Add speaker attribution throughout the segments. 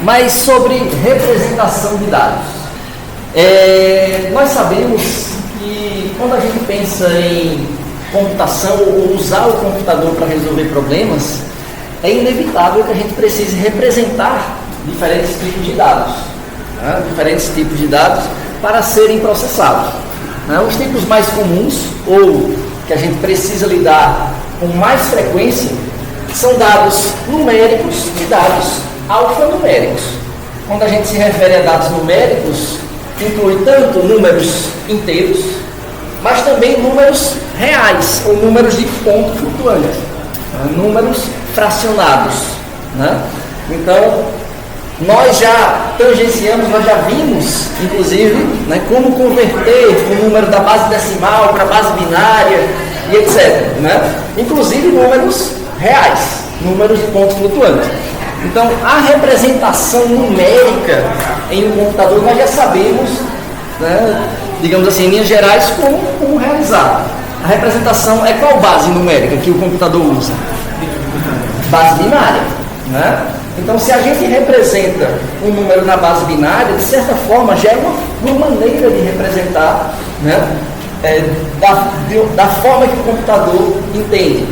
Speaker 1: Mas sobre representação de dados. Nós sabemos que quando a gente pensa em computação ou usar o computador para resolver problemas, é inevitável que a gente precise representar diferentes tipos de dados, né? Diferentes tipos de dados para serem processados, né? Os tipos mais comuns ou que a gente precisa lidar com mais frequência são dados numéricos e dados alfanuméricos. Quando a gente se refere a dados numéricos, inclui tanto números inteiros, mas também números reais, ou números de ponto flutuante, né? Números fracionados, né? Então, nós já tangenciamos, nós já vimos, inclusive, né, como converter o número da base decimal para a base binária e etc. Né? Inclusive números reais, números de ponto flutuante. Então, a representação numérica em um computador nós já sabemos, né, digamos assim, em linhas gerais, como realizar. A representação é qual base numérica que o computador usa? Base binária, né? Então, se a gente representa um número na base binária, de certa forma, já é uma maneira de representar, né, da forma que o computador entende.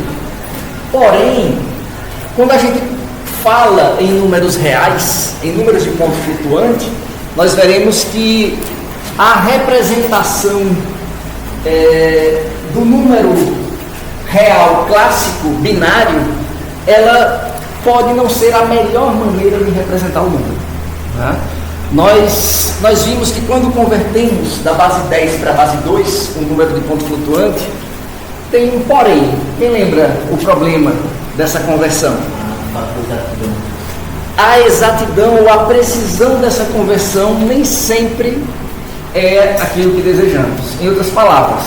Speaker 1: Porém, quando a gente fala em números reais, em números de ponto flutuante, nós veremos que a representação do número real clássico, binário, ela pode não ser a melhor maneira de representar o número, né? Nós vimos que quando convertemos da base 10 para a base 2, um número de ponto flutuante, tem um porém. Quem lembra o problema dessa conversão? A exatidão ou a precisão dessa conversão nem sempre é aquilo que desejamos. Em outras palavras,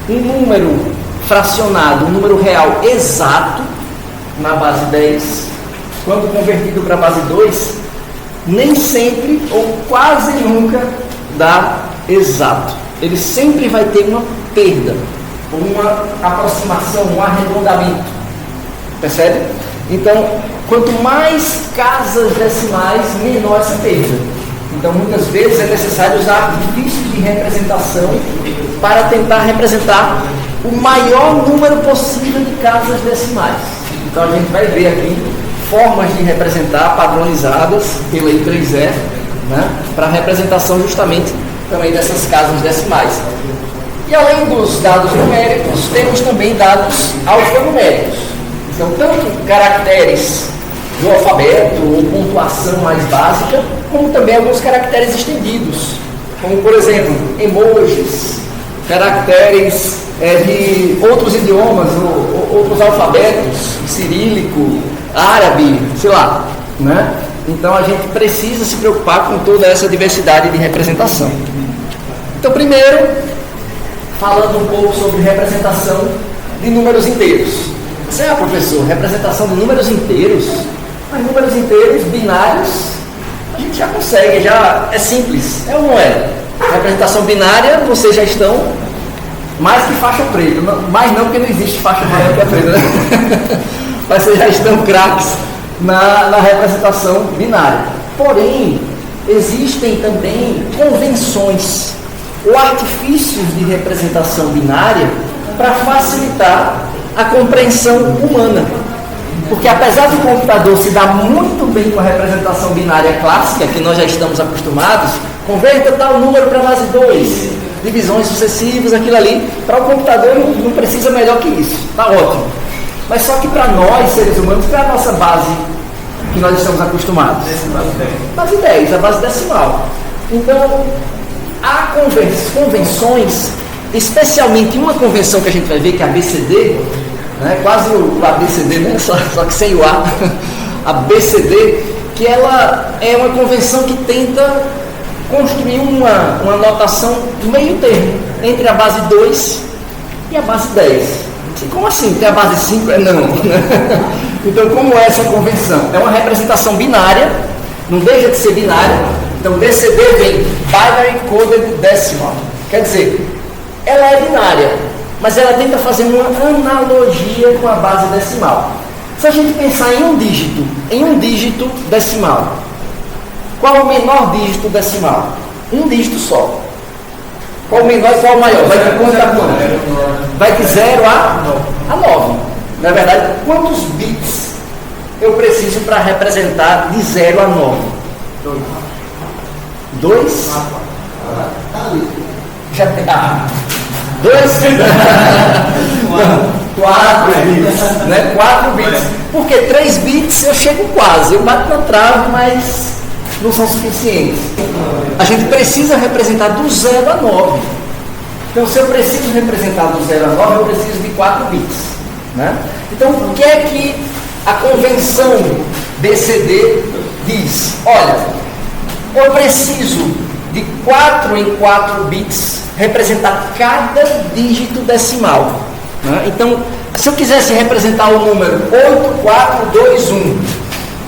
Speaker 1: um número fracionado, um número real exato na base 10, quando convertido para a base 2, nem sempre ou quase nunca dá exato. Ele sempre vai ter uma perda, uma aproximação, um arredondamento. Percebe? Então, quanto mais casas decimais, menor essa perda. Então, muitas vezes é necessário usar artifícios de representação para tentar representar o maior número possível de casas decimais. Então, a gente vai ver aqui formas de representar padronizadas pela I3E, né, para a representação justamente também dessas casas decimais. E além dos dados numéricos, temos também dados alfanuméricos. Então, tanto caracteres do alfabeto ou pontuação mais básica, como também alguns caracteres estendidos, como, por exemplo, emojis, caracteres de outros idiomas, ou outros alfabetos, cirílico, árabe, sei lá, né? Então, a gente precisa se preocupar com toda essa diversidade de representação. Então, primeiro, falando um pouco sobre representação de números inteiros. Professor, representação de números inteiros? Mas números inteiros, binários, a gente já consegue, já é simples, é ou não é? Representação binária, vocês já estão mais que faixa preta, mas não porque não existe faixa maior que a preta, né? Mas vocês já estão craques na representação binária. Porém, existem também convenções ou artifícios de representação binária para facilitar a compreensão humana. Porque apesar do computador se dar muito bem com a representação binária clássica, que nós já estamos acostumados, converta tal número para base 2, divisões sucessivas, aquilo ali, para o computador não precisa melhor que isso, está ótimo. Mas só que para nós, seres humanos, qual é a nossa base que nós estamos acostumados? Base 10, a base decimal. Então, há convenções, especialmente uma convenção que a gente vai ver, que é a ABCD, né? Quase o ABCD, né? só que sem o A, a ABCD, que ela é uma convenção que tenta construir uma notação meio termo entre a base 2 e a base 10. E como assim? Tem a base 5? Não. Então, como é essa convenção? É uma representação binária, não deixa de ser binária. Então, BCD vem Binary Coded Decimal. Quer dizer, ela é binária, mas ela tenta fazer uma analogia com a base decimal. Se a gente pensar em um dígito decimal, Qual é o menor dígito decimal? Um dígito só. Qual o menor e qual o maior? Vai de quanto a quanto? Vai de 0 a 9. Na verdade, quantos bits eu preciso para representar de 0 a 9? 2? Já tem. 2? 4 bits. Né? 4 bits. Porque 3 bits eu chego quase. Eu bato na trave, mas não são suficientes. A gente precisa representar do 0 a 9. Então, se eu preciso representar do 0 a 9, eu preciso de 4 bits. Né? Então, o que é que a convenção BCD diz? Olha, eu preciso de 4 em 4 bits representar cada dígito decimal. Né? Então, se eu quisesse representar o número 8421,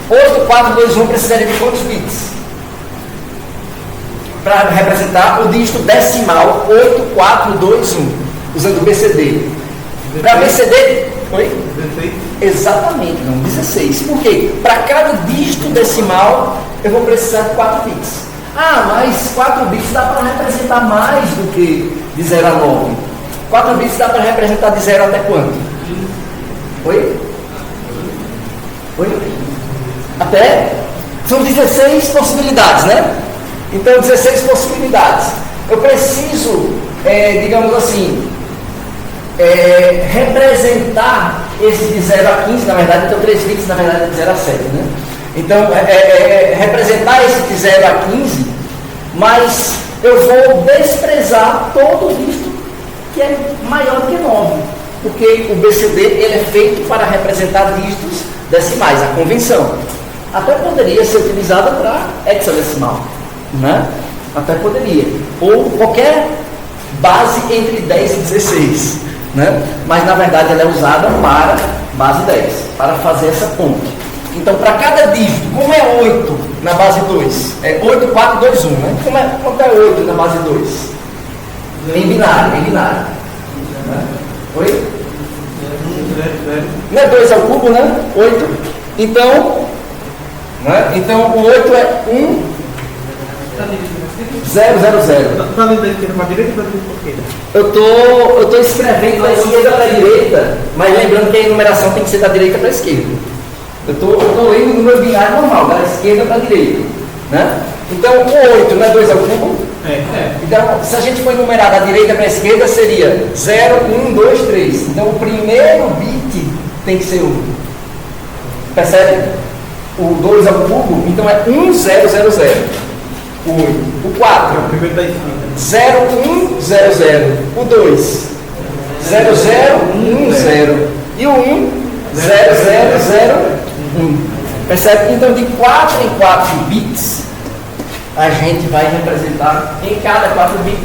Speaker 1: 8421 precisaria de quantos bits? Para representar o dígito decimal 8421, usando o BCD. Para BCD, oi? 16. Exatamente, não, 16. Por quê? Para cada dígito decimal, eu vou precisar de 4 bits. Ah, mas 4 bits dá para representar mais do que de 0 a 9. 4 bits dá para representar de 0 até quanto? Oi? Oi? Até? São 16 possibilidades, né? Então, 16 possibilidades. Eu preciso, digamos assim, representar esse de 0 a 15, na verdade, então 3 bits, na verdade, de 0 a 7, né? Então, representar esse de 0 a 15, mas eu vou desprezar todo o dígito que é maior do que 9, porque o BCD ele é feito para representar dígitos decimais, a convenção. Até poderia ser utilizada para hexadecimal, né? Até poderia. Ou qualquer base entre 10 e 16, né? Mas na verdade ela é usada para base 10, para fazer essa ponte. Então, para cada dígito, como é 8 na base 2? É 8, 4, 2, 1, né? Quanto é 8 na base 2? Em binário, Né? Oi? Não é 2 ao cubo, né? 8. Então, né? Então o 8 é 1, 0, 0, 0. Está lendo da esquerda para a direita ou da direita para a esquerda? Eu estou escrevendo da esquerda para a direita, mas lembrando que a enumeração tem que ser da direita para a esquerda. Eu estou lendo no meu binário normal, da esquerda para a direita. Né? Então, o 8 não é 2 ao cubo? Então, se a gente for enumerar da direita para a esquerda, seria 0, 1, 2, 3. Então, o primeiro bit tem que ser 1. Percebe? O 2 ao cubo, então é 1, 0, 0, 0. O 8. O 4. O primeiro da esquerda. 0, 1, 0, 0. O 2. 0, 0, 1, 0. E o 1, 0, 0, 0, 1. Percebe? Então, de 4 em 4 bits, a gente vai representar em cada 4 bits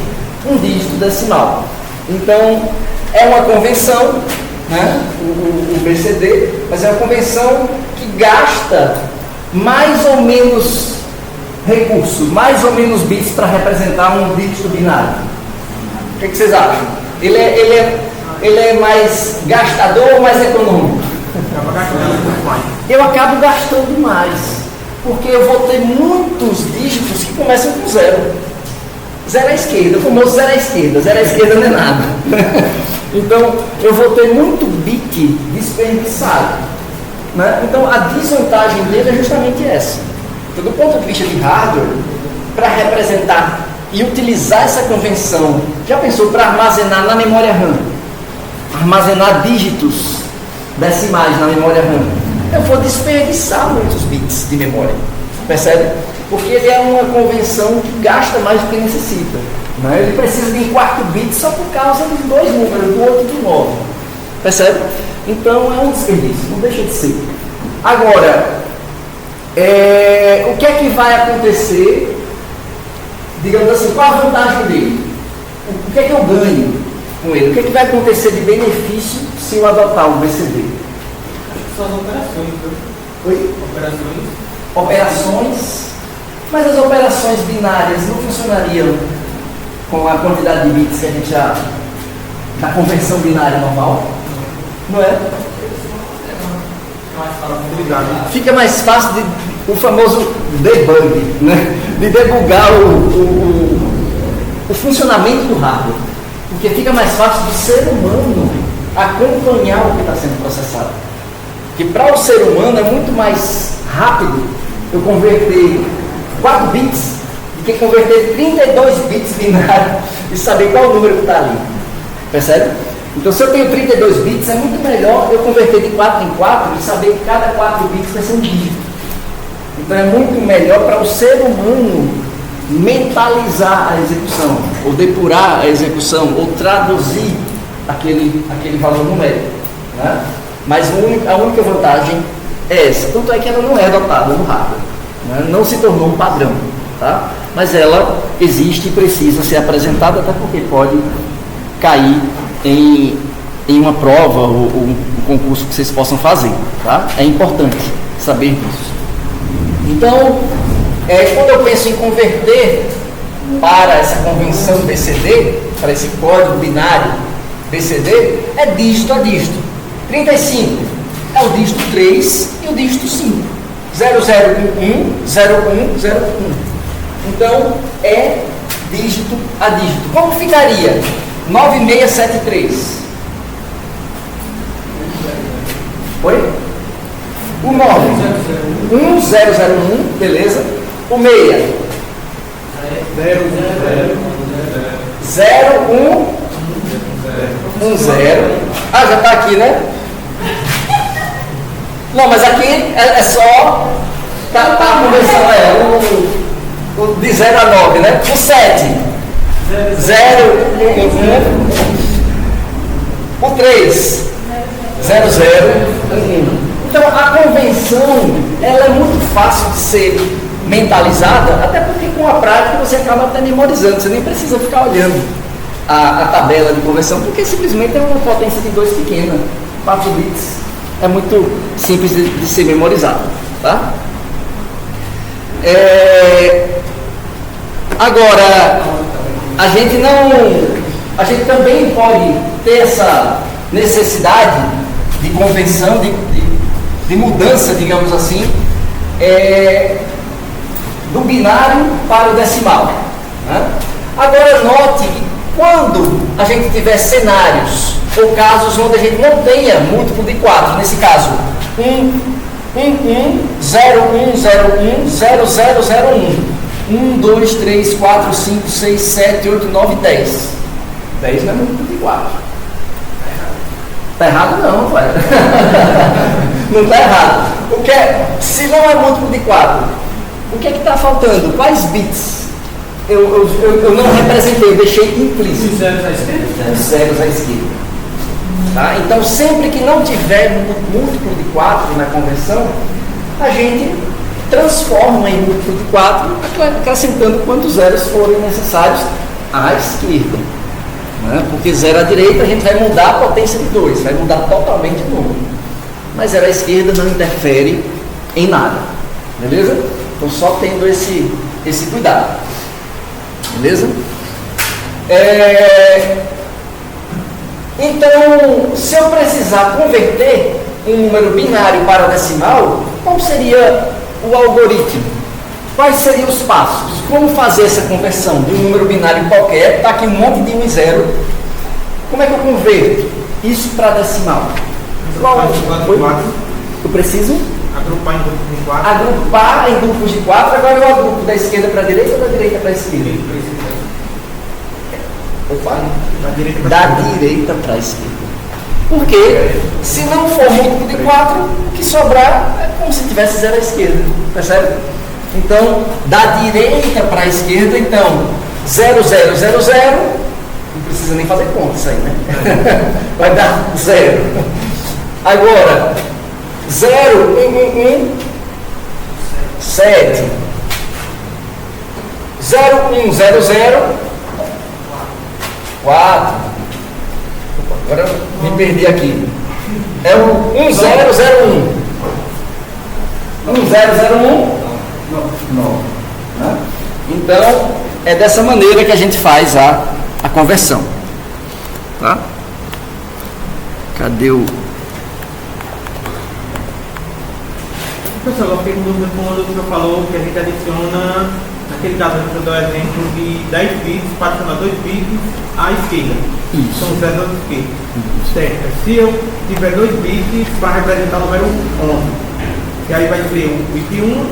Speaker 1: um dígito decimal. Então, é uma convenção, né? o BCD, mas é uma convenção que gasta mais ou menos recursos, mais ou menos bits para representar um dígito binário. O que vocês acham? Ele é mais gastador ou mais econômico? Eu acabo gastando mais, porque eu vou ter muitos dígitos que começam com 0. 0 à esquerda, o famoso 0 à esquerda. 0 à esquerda não é nada. Então, eu vou ter muito bit desperdiçado. Né? Então, a desvantagem dele é justamente essa. Então, do ponto de vista de hardware, para representar e utilizar essa convenção, já pensou para armazenar na memória RAM? Armazenar dígitos decimais na memória RAM. Eu vou desperdiçar muitos bits de memória. Percebe? Porque ele é uma convenção que gasta mais do que necessita. Né? Ele precisa de um quarto bit só por causa dos dois números, do 8 e do 9. Percebe? Então é um desperdício, não deixa de ser. Agora, o que é que vai acontecer? Digamos assim, qual a vantagem dele? O que é que eu ganho com ele? O que é que vai acontecer de benefício se eu adotar o BCD?
Speaker 2: São as operações, né?
Speaker 1: Oi? Operações. Mas as operações binárias não funcionariam com a quantidade de bits que a gente já... da conversão binária normal? Não é? Fica mais fácil de o famoso debug, né? De debugar o funcionamento do hardware, porque fica mais fácil do ser humano acompanhar o que está sendo processado. Porque para o ser humano é muito mais rápido eu converter 4 bits do que converter 32 bits binários e saber qual o número que está ali. Percebe? Então, se eu tenho 32 bits, é muito melhor eu converter de 4 em 4 e saber que cada 4 bits vai ser um dígito. Então, é muito melhor para o ser humano mentalizar a execução, ou depurar a execução, ou traduzir aquele valor numérico. Né? Mas a única vantagem é essa. Tanto é que ela não é adotada no hardware. Né? Não se tornou um padrão. Tá? Mas ela existe e precisa ser apresentada, até porque pode cair em uma prova ou um concurso que vocês possam fazer. Tá? É importante saber disso. Então, quando eu penso em converter para essa convenção BCD, para esse código binário BCD, é dígito a dígito. 35 é o dígito 3 e o dígito 5. 0011, 0101. Então, é dígito a dígito. Como ficaria? 9673. Oi? O 9, 1001, beleza. O 6, 0110. Ah, já está aqui, né? Não, mas aqui é só. Tá a conversão, o de 0 a 9, né? O 7, 0, 1. O 3, 00, 1. Então, a convenção, ela é muito fácil de ser mentalizada, até porque com a prática você acaba até memorizando, você nem precisa ficar olhando a tabela de conversão, porque simplesmente é uma potência de 2 pequena, 4 bits, é muito simples de ser memorizado, tá? Agora, a gente também pode ter essa necessidade de convenção, de mudança, digamos assim, do binário para o decimal. Né? Agora, note que quando a gente tiver cenários ou casos onde a gente não tenha múltiplo de 4, nesse caso, 1, 1, 1, 0, 1, 0, 1, 0, 0, 0, 1, 1, 2, 3, 4, 5, 6, 7, 8, 9, 10. 10 não é múltiplo de 4. Está errado não, pai. Não está errado. Se não é múltiplo de 4, o que é que está faltando? Quais bits? Eu não representei, eu deixei implícito.
Speaker 2: Os zeros à esquerda?
Speaker 1: Os zeros à esquerda. Tá? Então, sempre que não tiver múltiplo de 4 na conversão, a gente transforma em múltiplo de 4, acrescentando quantos zeros forem necessários à esquerda. Né? Porque 0 à direita a gente vai mudar a potência de 2, vai mudar totalmente o número. Mas 0 à esquerda não interfere em nada. Beleza? Então, só tendo esse cuidado. Beleza? Então, se eu precisar converter um número binário para decimal, qual seria o algoritmo? Quais seriam os passos? Como fazer essa conversão de um número binário qualquer? Está aqui um monte de 1 e 0. Como é que eu converto isso para decimal? Eu preciso
Speaker 2: agrupar em grupos de 4.
Speaker 1: Agrupar em grupos de 4. Agora eu agrupo da esquerda para a direita ou da direita para a esquerda? Opa, da direita para a esquerda. Porque se não for múltiplo de 4, o que sobrar é como se tivesse 0 à esquerda. Percebe? Então, da direita para a esquerda, então, 0, 0, 0, 0. Não precisa nem fazer conta isso aí, né? Vai dar 0. Agora, 0, 1, 1, 1, 7. 0, 1, 0, 0, 4. Agora eu me perdi aqui. É o 1, 0, 0, 1. 1, 0, 0, 1. Não. Né? Então, é dessa maneira que a gente faz a conversão. Tá? Cadê o...
Speaker 2: Professor, eu fiquei com dúvida quando o senhor falou que a gente adiciona, naquele caso, a gente deu o exemplo de 10 bits para adicionar 2 bits à esquerda.
Speaker 1: Isso.
Speaker 2: São 0 à esquerda. Certo. Se eu tiver 2 bits para representar o número 11, e aí vai ser o bit 1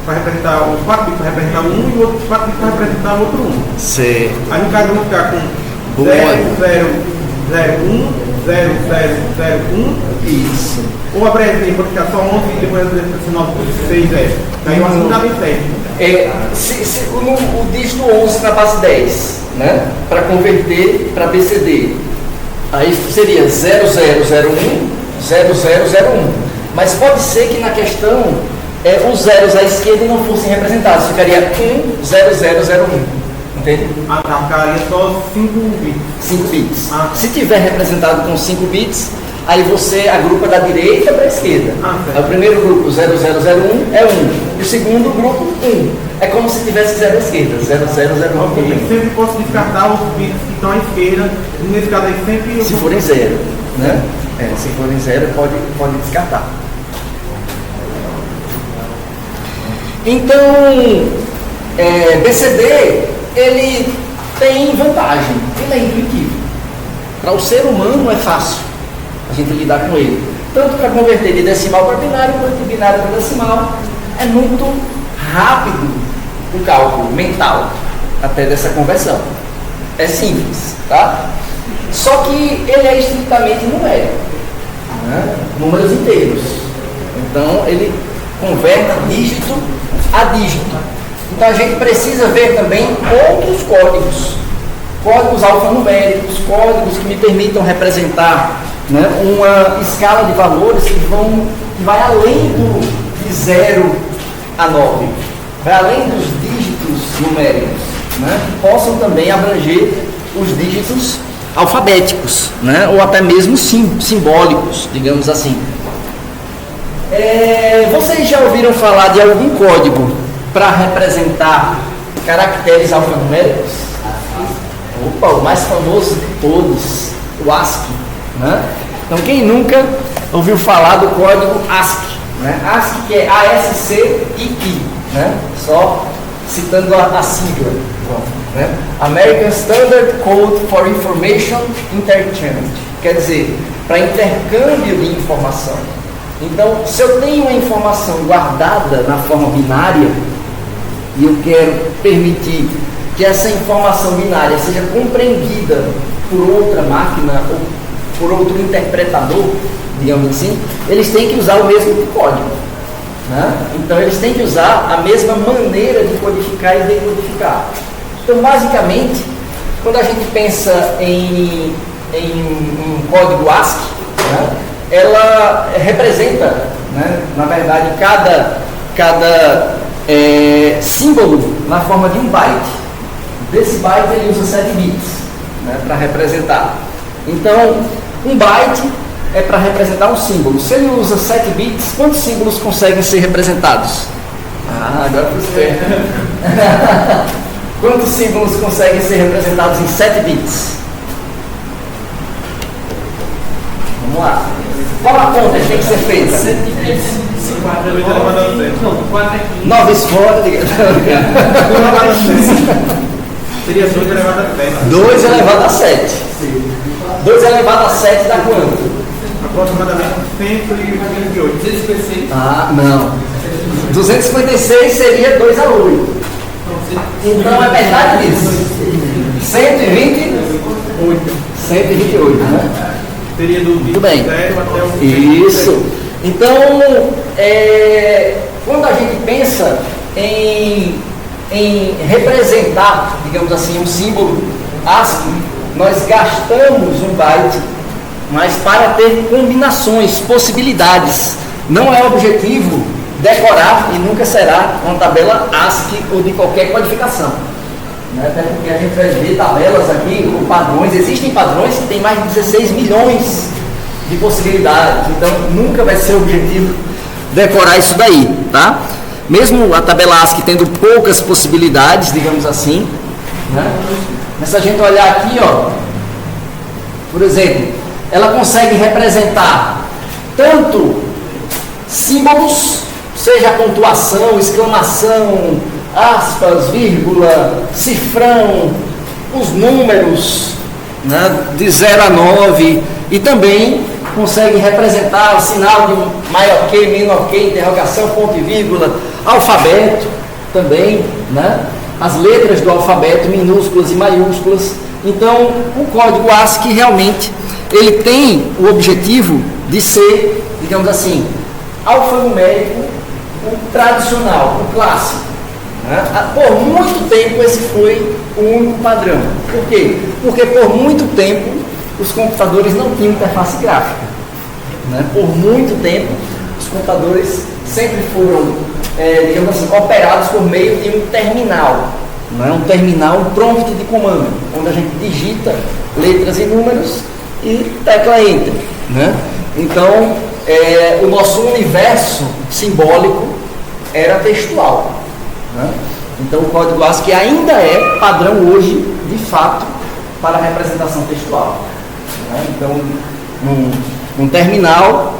Speaker 2: para representar os 4 bits para representar 1 e o outro 4 bits para representar o outro 1.
Speaker 1: Certo.
Speaker 2: Aí no caso eu vou ficar com 0, 0, 0, 1, 0, 0, 0, 1.
Speaker 1: Isso.
Speaker 2: Ou apresentei, vou ficar só 11 e depois apresentei 9, 6, 10. Aí eu acho que dá bem certo.
Speaker 1: O dígito 11 na base 10, né? Para converter para BCD. Aí seria 0001, 0001. Mas pode ser que na questão os zeros à esquerda não fossem representados. Ficaria 10001. Entende?
Speaker 2: Ah, tá, ficaria só 5 bits.
Speaker 1: 5 bits.
Speaker 2: Ah.
Speaker 1: Se tiver representado com 5 bits, aí você agrupa da direita para a esquerda. Aí o primeiro grupo, 0001, é 1. E o segundo grupo, 1. É como se tivesse 0 à esquerda, 0001.
Speaker 2: Eu sempre posso descartar os bits que estão à esquerda, e nesse caso aí sempre...
Speaker 1: Se forem 0, né? Se forem 0, pode descartar. Então, BCD, ele tem vantagem, ele é intuitivo. Para o ser humano é fácil a gente lidar com ele. Tanto para converter de decimal para binário, quanto de binário para decimal. É muito rápido o cálculo mental até dessa conversão. É simples, tá? Só que ele é estritamente numérico, né? Números inteiros. Então ele converte dígito a dígito. Então a gente precisa ver também outros códigos alfanuméricos, códigos que me permitam representar, né, uma escala de valores que vai além de 0 a 9, vai além dos dígitos numéricos, né, que possam também abranger os dígitos alfabéticos, né, ou até mesmo simbólicos, digamos assim. Vocês já ouviram falar de algum código para representar caracteres alfanuméricos? Opa, o mais famoso de todos, o ASCII, né? Então quem nunca ouviu falar do código ASCII, né? ASCII que é ASCII, né? Só citando a sigla, né? American Standard Code for Information Interchange, quer dizer, para intercâmbio de informação. Então, se eu tenho uma informação guardada na forma binária e eu quero permitir que essa informação binária seja compreendida por outra máquina ou por outro interpretador, digamos assim, eles têm que usar o mesmo código, né? Então, eles têm que usar a mesma maneira de codificar e decodificar. Então, basicamente, quando a gente pensa em um código ASCII, né, ela representa, né, na verdade, cada símbolo na forma de um byte. Desse byte ele usa 7 bits, né, para representar. Então, um byte é para representar um símbolo. Se ele usa 7 bits, quantos símbolos conseguem ser representados? Agora para você. Quantos símbolos conseguem ser representados em 7 bits? Vamos lá. Qual a conta que tem que ser feita? 7 bits. 9 vezes fora,
Speaker 2: Seria 2 elevado a 7.
Speaker 1: 2 elevado a 7. 2 elevado a 7 dá quanto?
Speaker 2: Aproximadamente 128. 256.
Speaker 1: Não. 256 seria 2 a 8. Então é metade disso. 128. 128, né?
Speaker 2: Seria do
Speaker 1: muito bem.
Speaker 2: 0 até o...
Speaker 1: Isso. Então, quando a gente pensa em representar, digamos assim, um símbolo ASCII, nós gastamos um byte, mas para ter combinações, possibilidades. Não é objetivo decorar e nunca será uma tabela ASCII ou de qualquer codificação. Até porque a gente vai ver tabelas aqui com padrões. Existem padrões que têm mais de 16 milhões de possibilidades. Então, nunca vai ser objetivo decorar isso daí, tá? Mesmo a tabela ASCII tendo poucas possibilidades, digamos assim, né? Mas se a gente olhar aqui, ó, por exemplo, ela consegue representar tanto símbolos seja a pontuação, exclamação, aspas, vírgula, cifrão, os números, né, de 0 a 9, e também consegue representar o sinal de maior que, menor que, interrogação, ponto e vírgula, alfabeto também, né, as letras do alfabeto, minúsculas e maiúsculas. Então, o código ASCII realmente ele tem o objetivo de ser, digamos assim, alfanumérico, o tradicional, o clássico. Né? Por muito tempo esse foi o único padrão. Por quê? Porque por muito tempo os computadores não tinham interface gráfica. Né? Por muito tempo os computadores sempre foram, digamos assim, operados por meio de um terminal. Né? Um terminal, um prompt de comando, onde a gente digita letras e números e tecla Enter. Né? Então, o nosso universo simbólico era textual. Né? Então, o código ASCII ainda é padrão hoje, de fato, para a representação textual. Né? Então, num terminal,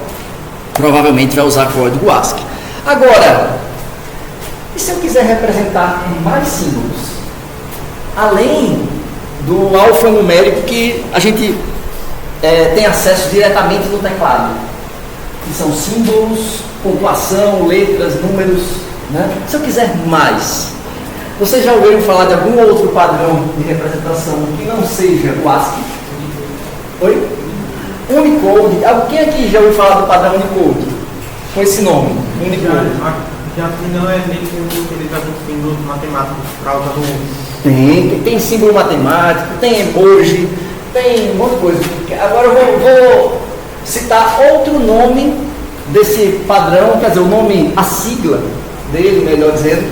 Speaker 1: provavelmente vai usar código ASCII. Agora, e se eu quiser representar mais símbolos? Além do alfanumérico que a gente tem acesso diretamente no teclado, que são símbolos, pontuação, letras, números. Né? Se eu quiser mais, vocês já ouviram falar de algum outro padrão de representação que não seja o ASCII? Oi? Unicode. Quem aqui já ouviu falar do padrão Unicode? Com esse nome, Unicode.
Speaker 2: Já não é nem utilizado símbolos matemáticos para usar
Speaker 1: Tem símbolo matemático, tem emoji, tem um monte de coisa. Agora eu vou citar outro nome desse padrão, quer dizer, o nome, a sigla dele, melhor dizendo,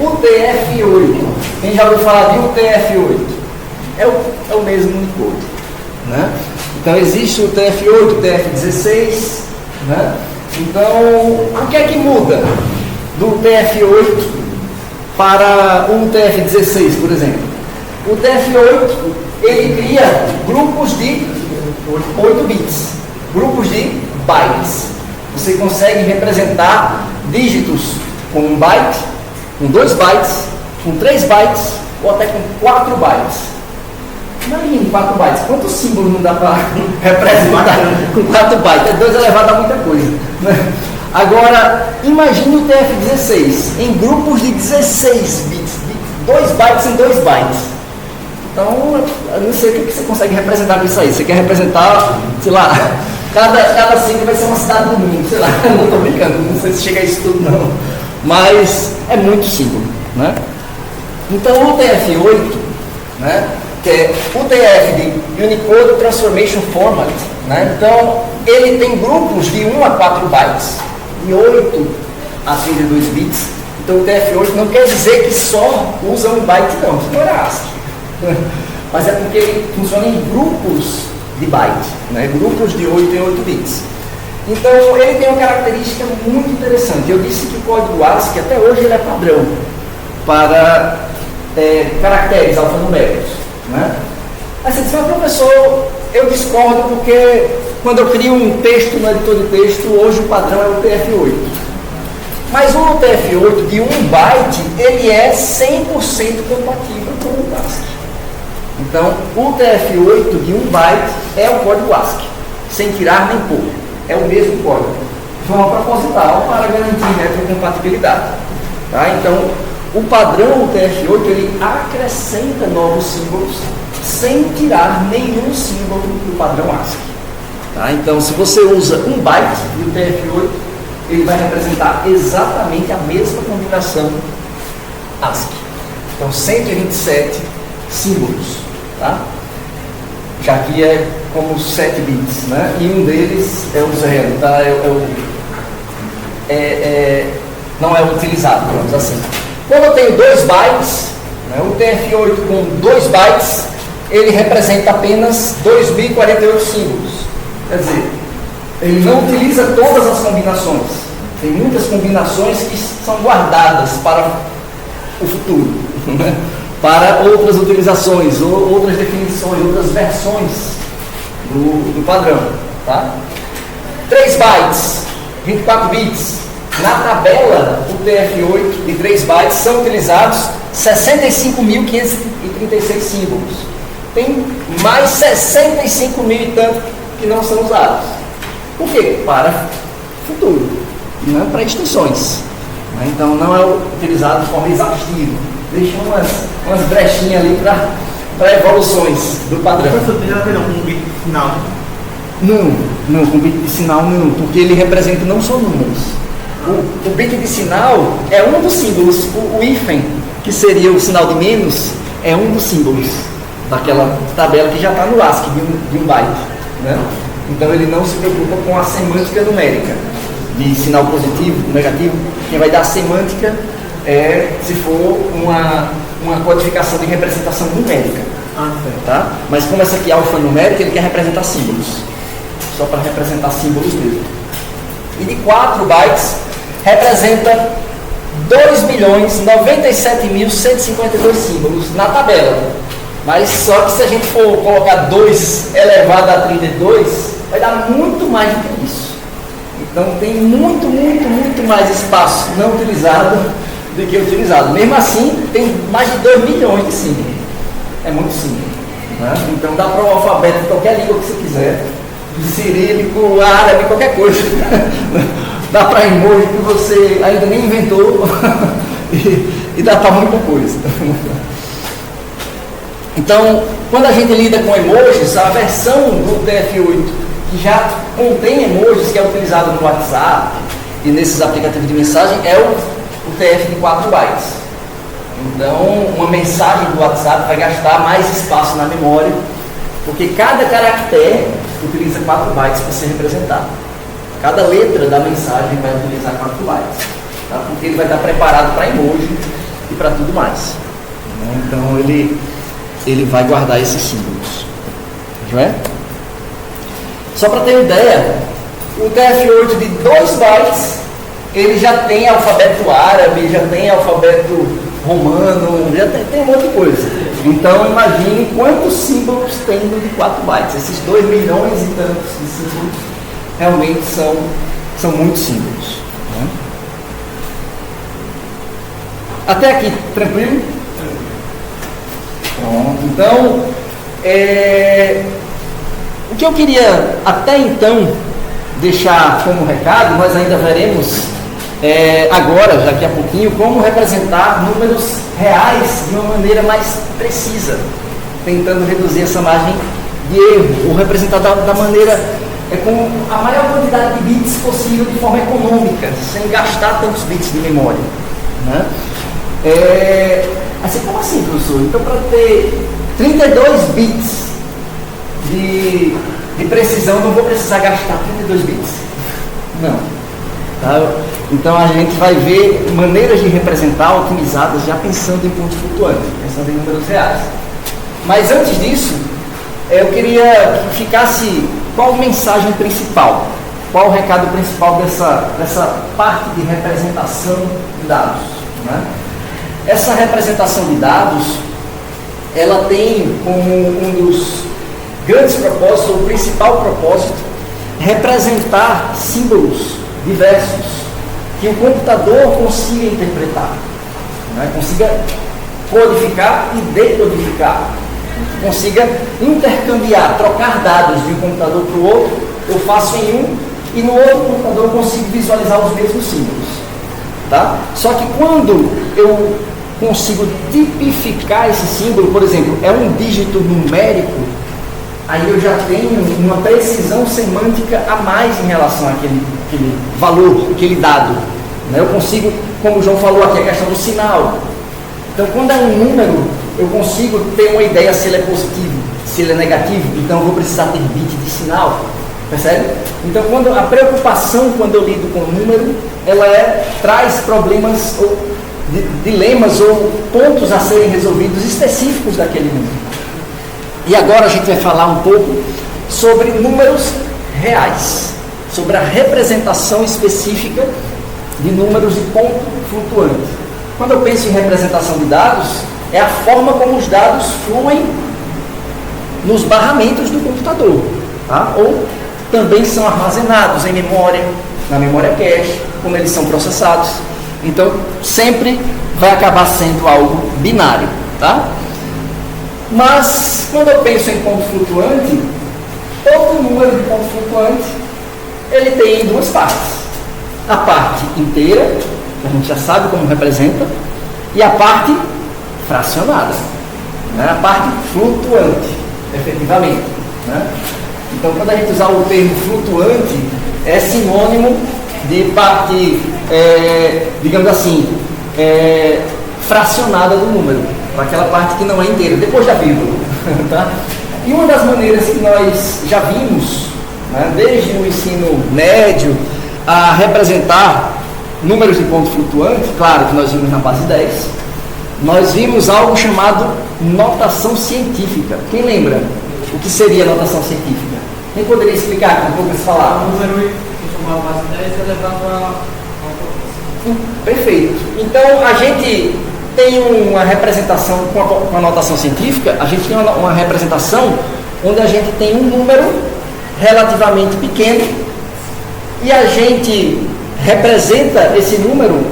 Speaker 1: UTF-8. Quem já ouviu falar de UTF-8? É o mesmo Unicode. Né? Então existe o UTF-8, o UTF-16. Né? Então, o que é que muda do UTF-8 para o UTF-16, por exemplo? O UTF-8, ele cria grupos de 8 bits, grupos de bytes. Você consegue representar dígitos com 1 byte, com 2 bytes, com 3 bytes ou até com 4 bytes. Imagine 4 bytes, quantos símbolos não dá para representar com 4 bytes? 2 elevado a muita coisa. Né? Agora, imagine o TF-16 em grupos de 16 bits, 2 bytes em 2 bytes. Então, eu não sei o que você consegue representar com isso aí. Você quer representar, sei lá, cada símbolo vai ser uma cidade do mundo, sei lá, não estou brincando, não sei se chega a isso tudo não. Mas é muito símbolo. Né? Então, o UTF-8, né, que é UTF de Unicode Transformation Format, né? Então ele tem grupos de 1 a 4 bytes e 8 a 32 bits. Então o UTF-8 não quer dizer que só usa 1 byte, não, isso não era ASCII. Mas é porque ele funciona em grupos de byte, né? Grupos de 8 em 8 bits. Então ele tem uma característica muito interessante. Eu disse que o código ASCII até hoje ele é padrão para caracteres alfanuméricos. Né? Aí você diz, mas professor, eu discordo porque quando eu crio um texto no editor de texto, hoje o padrão é o UTF-8. Mas o UTF-8 de 1 byte, ele é 100% compatível com o ASCII. Então, o UTF-8 de 1 byte é o código ASCII, sem tirar nem pôr. É o mesmo código. De forma proposital para garantir retrocompatibilidade. Tá? Então, o padrão UTF-8 ele acrescenta novos símbolos sem tirar nenhum símbolo do padrão ASCII. Tá? Então, se você usa 1 byte de UTF-8, ele vai representar exatamente a mesma combinação ASCII. Então, 127 símbolos. Tá? Já que é como 7 bits, né? E um deles é o 0, tá? Não é utilizado, digamos assim. Quando eu tenho 2 bytes, né, o UTF-8 com 2 bytes, ele representa apenas 2.048 símbolos. Quer dizer, ele não utiliza todas as combinações. Tem muitas combinações que são guardadas para o futuro, né, para outras utilizações, outras definições, outras versões do padrão. Tá? 3 bytes, 24 bits, Na tabela, o TF8 de 3 bytes são utilizados 65.536 símbolos. Tem mais 65 mil e tanto que não são usados. Por quê? Para futuro, não para extensões. Então não é utilizado de forma exaustiva. Deixa umas brechinhas ali para evoluções do padrão.
Speaker 2: Professor, tem nada a ver com um bit final?
Speaker 1: Não, com bit de sinal não, porque ele representa não só números. O bit de sinal é um dos símbolos, o hífen, que seria o sinal de menos, é um dos símbolos daquela tabela que já está no ASCII de um byte. Né? Então ele não se preocupa com a semântica numérica, de sinal positivo, negativo. Quem vai dar a semântica é se for uma codificação de representação numérica. Tá? Mas como essa aqui é alfanumérica, ele quer representar símbolos. Só para representar símbolos mesmo. E de 4 bytes representa 2.097.152 símbolos na tabela. Mas só que se a gente for colocar 2 elevado a 32, vai dar muito mais do que isso. Então tem muito mais espaço não utilizado do que utilizado. Mesmo assim, tem mais de 2 milhões de símbolos. É muito simples. Né? Então dá para o alfabeto de qualquer língua que você quiser. Cirílico, árabe, qualquer coisa. Dá para emoji que você ainda nem inventou. e dá para muita coisa. Então, quando a gente lida com emojis, a versão do TF8 que já contém emojis, que é utilizado no WhatsApp e nesses aplicativos de mensagem, é o TF de 4 bytes. Então, uma mensagem do WhatsApp vai gastar mais espaço na memória, porque cada caractere utiliza 4 bytes para ser representado. Cada letra da mensagem vai utilizar 4 bytes, tá? Porque ele vai estar preparado para emoji e para tudo mais. Então, ele vai guardar esses símbolos. Não é? Só para ter ideia, o TF8 de 2 bytes, ele já tem alfabeto árabe, já tem alfabeto romano, já tem um monte de coisa. Então imagine quantos símbolos tem no de 4 bytes. Esses 2 milhões e tantos de símbolos realmente são muitos símbolos. Né? Até aqui, tranquilo? Pronto. Então, o que eu queria até então deixar como recado, nós ainda veremos agora, daqui a pouquinho, como representar números reais de uma maneira mais precisa, tentando reduzir essa margem de erro, ou representar da maneira com a maior quantidade de bits possível de forma econômica, sem gastar tantos bits de memória. Né? Assim, como assim, professor? Então, para ter 32 bits de precisão, não vou precisar gastar 32 bits. Não. Tá? Então, a gente vai ver maneiras de representar otimizadas já pensando em pontos flutuantes, pensando em números reais. Mas antes disso, eu queria que ficasse qual a mensagem principal, qual o recado principal dessa parte de representação de dados. Né? Essa representação de dados, ela tem como um dos grandes propósitos, ou o principal propósito, representar símbolos diversos que o computador consiga interpretar, né? Consiga codificar e decodificar, consiga intercambiar, trocar dados de um computador para o outro. Eu faço em um e no outro computador eu consigo visualizar os mesmos símbolos. Tá? Só que quando eu consigo tipificar esse símbolo, por exemplo, é um dígito numérico, aí eu já tenho uma precisão semântica a mais em relação àquele valor, aquele dado. Né? Eu consigo, como o João falou aqui, a questão do sinal. Então, quando é um número, eu consigo ter uma ideia se ele é positivo, se ele é negativo, então eu vou precisar ter bit de sinal. Percebe? Então, a preocupação quando eu lido com o número, ela traz problemas ou dilemas ou pontos a serem resolvidos específicos daquele número. E agora a gente vai falar um pouco sobre números reais, sobre a representação específica de números de ponto flutuante. Quando eu penso em representação de dados, é a forma como os dados fluem nos barramentos do computador, tá? Ou também são armazenados em memória, na memória cache, como eles são processados. Então, sempre vai acabar sendo algo binário, tá? Mas, quando eu penso em ponto flutuante, todo número de ponto flutuante, ele tem duas partes. A parte inteira, que a gente já sabe como representa, e a parte fracionada, né? A parte flutuante, efetivamente, né? Então, quando a gente usar o termo flutuante, é sinônimo de parte, digamos assim, fracionada do número, aquela parte que não é inteira, depois da vírgula. Tá? E uma das maneiras que nós já vimos, né, desde o ensino médio, a representar números de ponto flutuante, claro que nós vimos na base 10, nós vimos algo chamado notação científica. Quem lembra o que seria notação científica? Quem poderia explicar com poucas palavras?
Speaker 3: O número que chamava base 10 é elevado a
Speaker 1: Perfeito. Então, a gente tem uma representação com a notação científica, a gente tem uma representação onde a gente tem um número relativamente pequeno e a gente representa esse número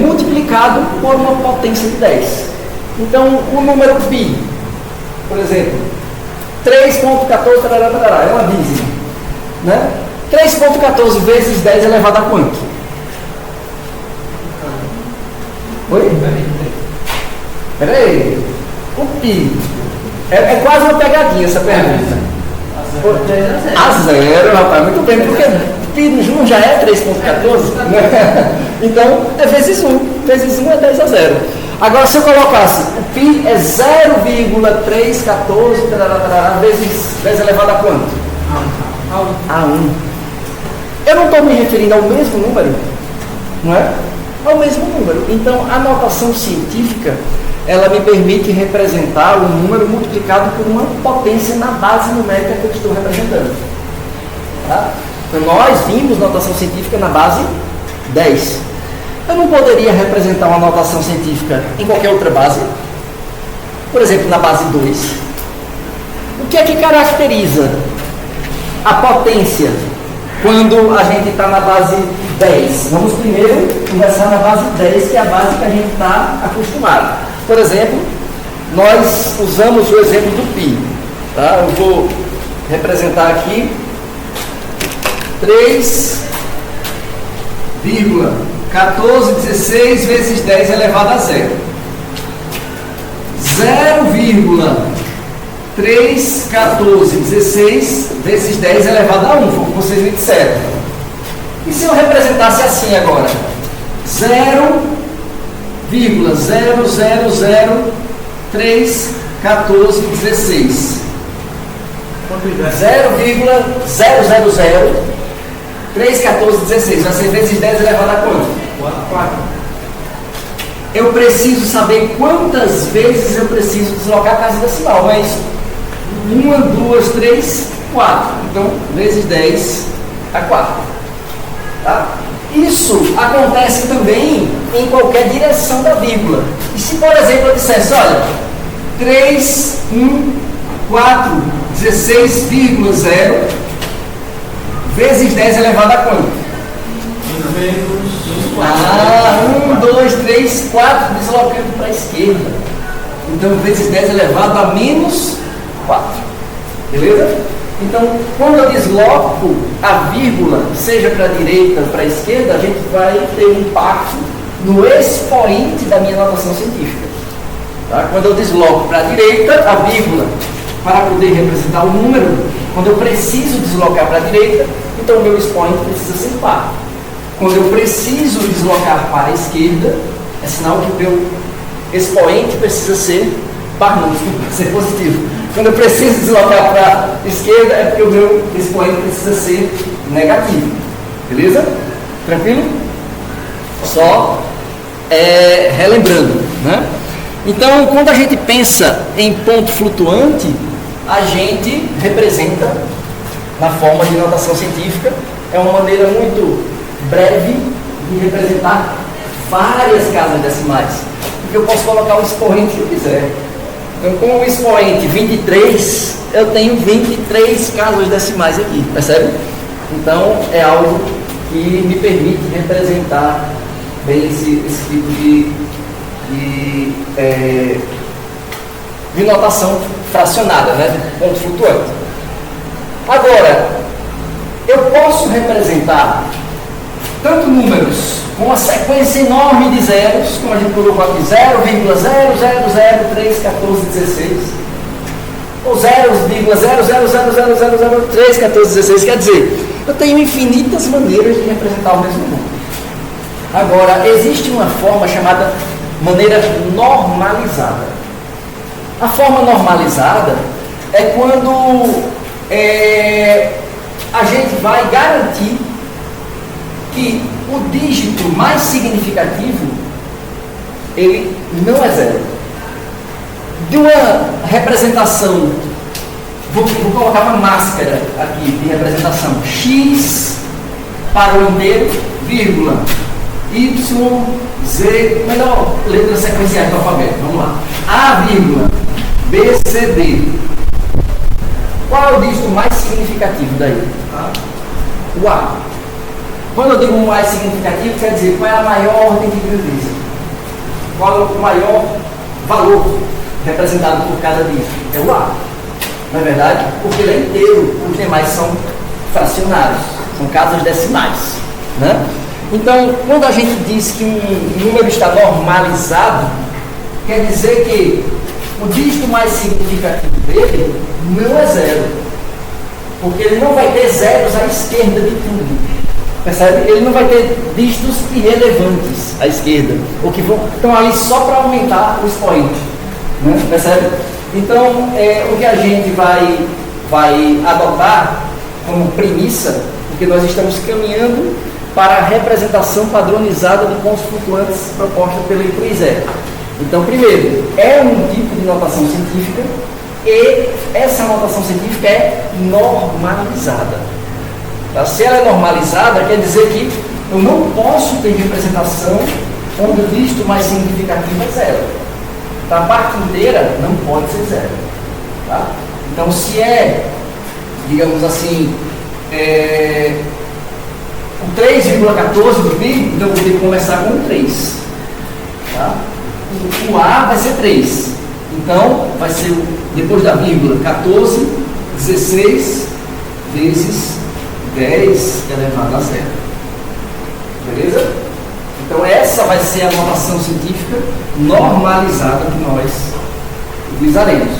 Speaker 1: multiplicado por uma potência de 10. Então, o número π, por exemplo, 3.14, é uma dízima, né? 3.14 vezes 10 elevado a quanto? Oi? Peraí. O π. É quase uma pegadinha essa pergunta. A zero, rapaz, muito bem, porque π não já é 3.14? Então, é vezes 1. Vezes 1 é 10 a 0. Agora, se eu colocasse o π é 0,314 vezes 10 elevado a quanto? A 1. Eu não estou me referindo ao mesmo número, não é? Ao mesmo número. Então, a notação científica, ela me permite representar o número multiplicado por uma potência na base numérica que eu estou representando. Tá? Então, nós vimos notação científica na base 10. Eu não poderia representar uma notação científica em qualquer outra base. Por exemplo, na base 2. O que é que caracteriza a potência quando a gente está na base 10? Vamos primeiro começar na base 10, que é a base que a gente está acostumado. Por exemplo, nós usamos o exemplo do π. Tá? Eu vou representar aqui 3,1416 vezes 10 elevado a 0. 0,31416 vezes 10 elevado a 1, foi o que vocês me disseram. E se eu representasse assim agora? 0,00031416. 0,000,31416 vai ser vezes 10 elevado a quanto? 4. Eu preciso saber quantas vezes eu preciso deslocar a casa decimal, mas 1, 2, 3, 4. Então, vezes 10 a 4. Tá? Isso acontece também em qualquer direção da vírgula. E se, por exemplo, eu dissesse, olha, 3, 1, 4, 16,0 vezes 10 elevado a quanto? 1, 2, 3, 4, deslocando para a esquerda. Então, vezes 10 elevado a menos 4. Beleza? Então, quando eu desloco a vírgula, seja para a direita ou para a esquerda, a gente vai ter um impacto no expoente da minha notação científica. Tá? Quando eu desloco para a direita, a vírgula, para poder representar o número, quando eu preciso deslocar para a direita, então o meu expoente precisa ser par. Quando eu preciso deslocar para a esquerda, é sinal que o meu expoente precisa ser par, não, ser positivo. Quando eu preciso deslocar para a esquerda, é porque o meu expoente precisa ser negativo. Beleza? Tranquilo? Só relembrando, né? Então, quando a gente pensa em ponto flutuante, a gente representa na forma de notação científica. É uma maneira muito breve de representar várias casas decimais, porque eu posso colocar o expoente que eu quiser. Então, com o expoente 23, eu tenho 23 casas decimais aqui, percebe? Então, é algo que me permite representar bem esse tipo de notação fracionada, né, de ponto flutuante. Agora, eu posso representar tanto números com uma sequência enorme de zeros, como a gente colocou aqui, 0,000031416, ou 0,00000031416, quer dizer, eu tenho infinitas maneiras de representar o mesmo número. Agora, existe uma forma chamada maneira normalizada. A forma normalizada é quando a gente vai garantir que o dígito mais significativo ele não é zero. De uma representação, vou colocar uma máscara aqui de representação, x para o inteiro, vírgula, y, z, melhor letras sequenciais do alfabeto, vamos lá, a, vírgula, b, c, d. Qual é o dígito mais significativo daí? O A. Quando eu digo mais significativo, quer dizer qual é a maior ordem de grandeza? Qual é o maior valor representado por cada dígito? É o A. Não é verdade? Porque ele é inteiro, os demais são fracionários, são casas decimais. Né? Então, quando a gente diz que um número está normalizado, quer dizer que o dígito mais significativo dele não é zero, porque ele não vai ter zeros à esquerda de tudo, percebe? Ele não vai ter dígitos irrelevantes à esquerda, ou que estão ali só para aumentar o expoente, né? Percebe? Então, o que a gente vai adotar como premissa, porque nós estamos caminhando para a representação padronizada de pontos flutuantes proposta pela I3E. Então, primeiro, é um tipo de notação científica e essa notação científica é normalizada. Tá? Se ela é normalizada, quer dizer que eu não posso ter representação onde o dígito mais significativo é zero. Então, a parte inteira não pode ser zero. Tá? Então, se é, digamos assim, o 3,14 do pi, então eu vou ter que começar com 3. Tá? O A vai ser 3. Então, vai ser, depois da vírgula, 14, 16 vezes 10 elevado a zero. Beleza? Então, essa vai ser a notação científica normalizada que nós utilizaremos.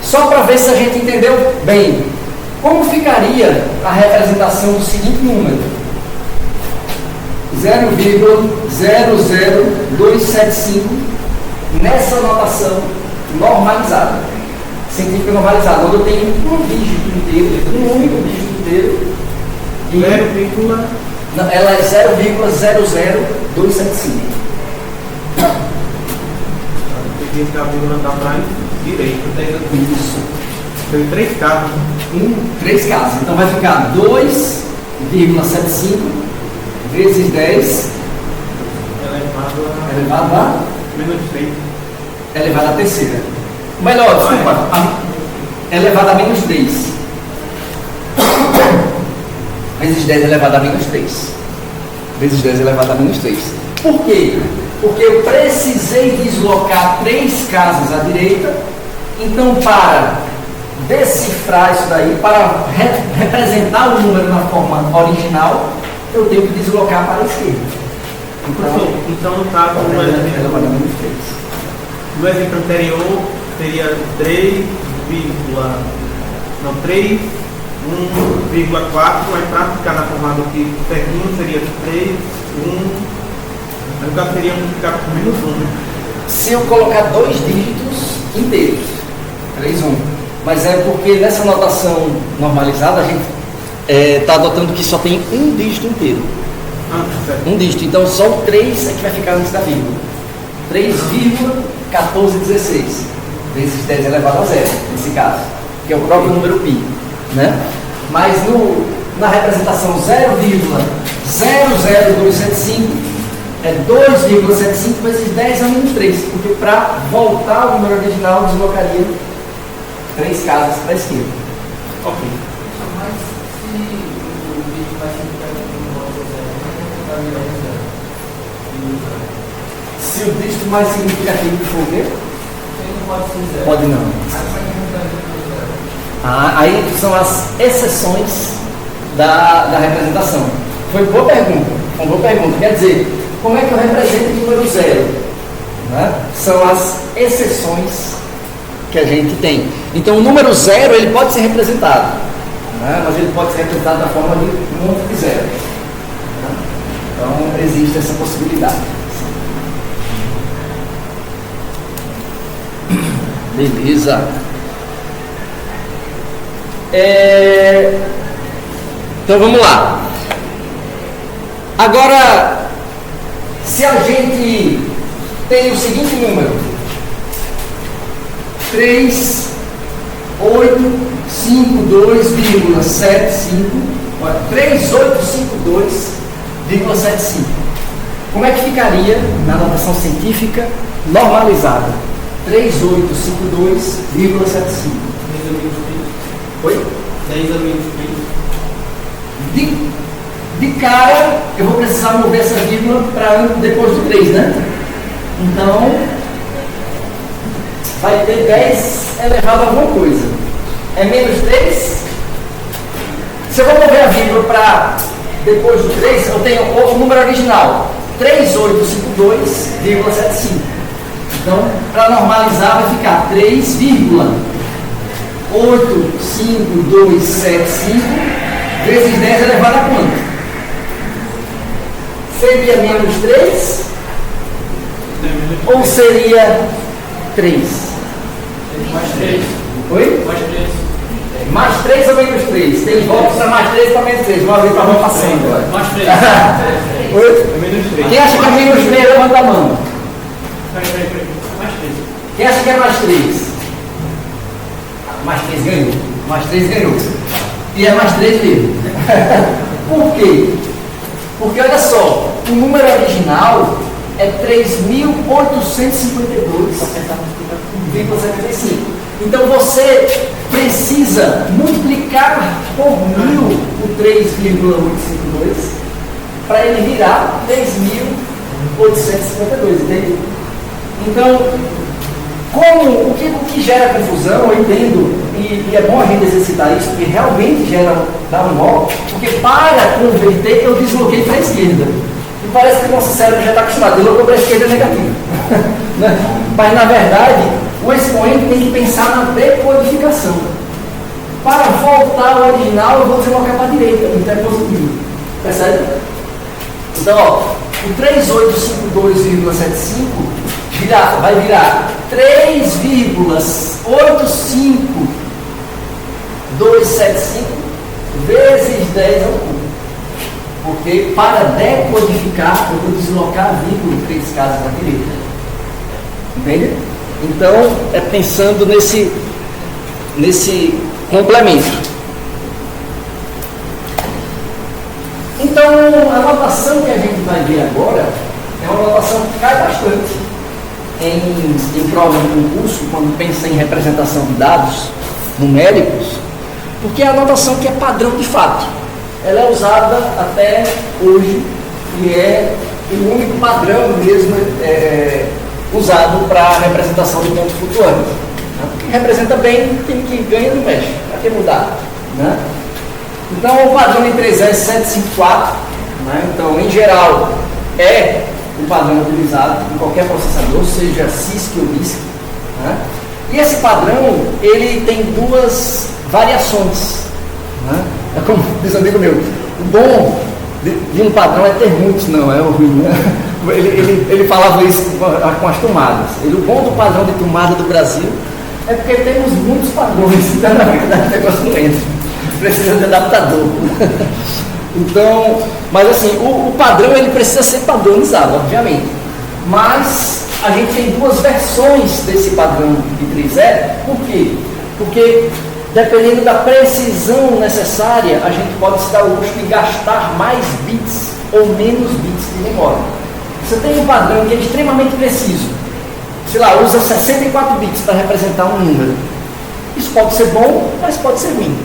Speaker 1: Só para ver se a gente entendeu bem. Como ficaria a representação do seguinte número? 0,00275 nessa notação normalizada, científica normalizada, onde eu tenho um dígito inteiro, um único dígito inteiro, e ela é 0,00275.
Speaker 2: Peguei esse cabelo na praia direito.
Speaker 1: Isso.
Speaker 2: Tem 3 casos.
Speaker 1: 3 casos. Então vai ficar 2,75 vezes 10 elevado a
Speaker 2: menos 3.
Speaker 1: elevado a terceira. Melhor, desculpa, elevado a menos 3. Vezes 10 elevado a menos 3. Vezes 10 elevado a menos 3. Por quê? Porque eu precisei deslocar 3 casas à direita. Então, para decifrar isso daí, para representar o número na forma original, eu tenho que deslocar para a esquerda.
Speaker 2: Então no caso, no exemplo anterior, seria 3, 1,4, aí para ficar na forma que certinho seria 3, 1, no caso seria multiplicar por menos 1.
Speaker 1: Se eu colocar 2 dígitos inteiros, 3, 1, mas é porque nessa notação normalizada a gente está adotando que só tem um dígito inteiro. Um dígito, então só o 3 é que vai ficar antes da vírgula. 3,1416 vezes 10 elevado a zero, nesse caso, que é o próprio número π, né? Mas na representação 0,00275 é 2,75 vezes 10 a menos 3, porque para voltar ao número original deslocaria 3 casas para a esquerda.
Speaker 3: Ok. Mas se o vídeo vai ser
Speaker 1: Se o dígito mais significativo for o quê?
Speaker 3: Não pode ser zero.
Speaker 1: Pode não. Aí são as exceções da representação. Foi boa pergunta. Uma boa pergunta. Quer dizer, como é que eu represento o número zero? Né? São as exceções que a gente tem. Então o número zero ele pode ser representado, né? Mas ele pode ser representado da forma de monte de zero. Né? Então existe essa possibilidade. Beleza. Então vamos lá. Agora, se a gente tem o seguinte número: 3852,75. Como é que ficaria na notação científica normalizada? 3852,75. Oi?
Speaker 3: 10 a menos 3.
Speaker 1: De cara, eu vou precisar mover essa vírgula para depois do 3, né? Então, vai ter 10 elevado a alguma coisa. É menos 3? Se eu vou mover a vírgula para depois do 3, eu tenho o número original, 3852,75. Então, para normalizar, vai ficar 3,85275 vezes 10 elevado a quanto? Seria menos 3? Ou seria 3?
Speaker 3: Mais 3.
Speaker 1: Oi?
Speaker 3: Mais 3.
Speaker 1: Mais 3 ou menos 3? Tem votos para mais 3 para menos 3. Vamos ver para a mão passando agora.
Speaker 3: Mais 3.
Speaker 1: Oi?
Speaker 2: Menos 3.
Speaker 1: Quem acha que é menos 3, levanta a mão.
Speaker 3: Peraí. Mais 3.
Speaker 1: Quem acha que é mais 3? Mais 3 ganhou. Mais 3 ganhou. E é mais 3 mesmo. Por quê? Porque olha só, o número original é 3.852,75. Então você precisa multiplicar por 1.000 o 3,852 para ele virar 3.852, entende? Então, o que gera confusão, eu entendo, e é bom a gente exercitar isso, porque realmente dá um nó, porque para converter eu desloquei para a esquerda. E parece que o nosso cérebro já está acostumado, deslocou para a esquerda é negativo. Mas na verdade, o expoente tem que pensar na decodificação. Para voltar ao original, eu vou deslocar para a direita, então é positivo. Percebe? Então, ó, o 3852,75 vai virar 3,85275 vezes 10 ao cubo. Porque para decodificar, eu vou deslocar a vírgula 3 casas para a direita. Entende? Então, é pensando nesse complemento. Então, a notação que a gente vai ver agora é uma notação que cai bastante em prova de concurso, quando pensa em representação de dados numéricos, porque é a notação que é padrão de fato. Ela é usada até hoje e é o único padrão mesmo usado para a representação de pontos flutuantes. Quem representa bem, quem que ganha não mexe, para que mudar? Né? Então, o padrão em 3S é 754, né? Então, em geral, é o padrão utilizado em qualquer processador, seja CISC ou RISC. Né? E esse padrão, ele tem duas variações. Né? É como diz um amigo meu, o bom de um padrão é ter muitos, não é o ruim. Né? Ele falava isso com as tomadas. O bom do padrão de tomada do Brasil é porque temos muitos padrões, então na verdade o negócio não entra. Precisa de adaptador. Então, mas assim, o padrão ele precisa ser padronizado, obviamente. Mas a gente tem duas versões desse padrão de 3E. Por quê? Porque dependendo da precisão necessária, a gente pode se dar o luxo de gastar mais bits ou menos bits de memória. Você tem um padrão que é extremamente preciso, sei lá, usa 64 bits para representar um número. Isso pode ser bom, mas pode ser ruim.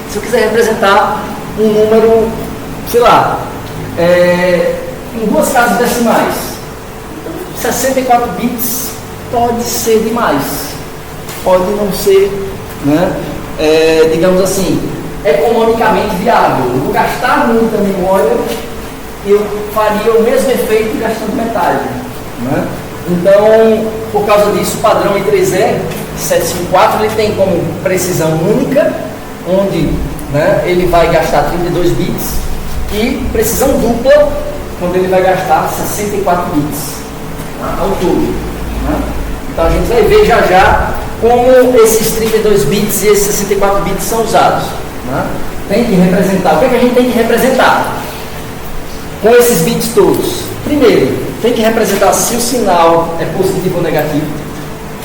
Speaker 1: Se eu quiser representar um número, sei lá, em 2 casas decimais, 64 bits pode ser demais, pode não ser, né, digamos assim, economicamente viável. Eu vou gastar muita memória, eu faria o mesmo efeito gastando metade, né? Então, por causa disso, o padrão I3E 754 ele tem como precisão única, onde, né, ele vai gastar 32 bits, e precisão dupla, quando ele vai gastar 64 bits, né, ao todo, né? Então a gente vai ver já já como esses 32 bits e esses 64 bits são usados, né? Tem que representar. O que é que a gente tem que representar com esses bits todos? Primeiro, tem que representar se o sinal é positivo ou negativo.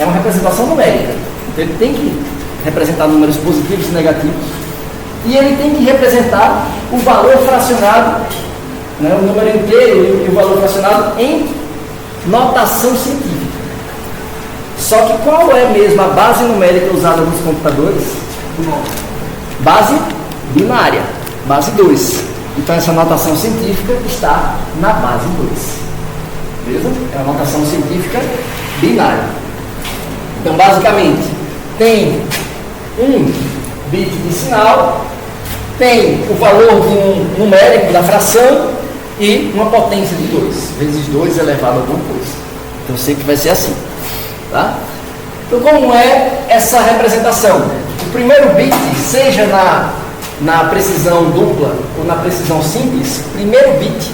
Speaker 1: É uma representação numérica. Então ele tem que representar números positivos e negativos. E ele tem que representar o valor fracionado, né, o número inteiro e o valor fracionado em notação científica. Só que qual é mesmo a base numérica usada nos computadores? Base binária, base 2. Então essa notação científica está na base 2. Beleza? É uma notação científica binária. Então basicamente tem um bit de sinal, tem o valor de um numérico da fração e uma potência de 2, vezes 2 elevado a alguma coisa. Então sempre vai ser assim. Tá? Então como é essa representação? O primeiro bit, seja na precisão dupla ou na precisão simples, o primeiro bit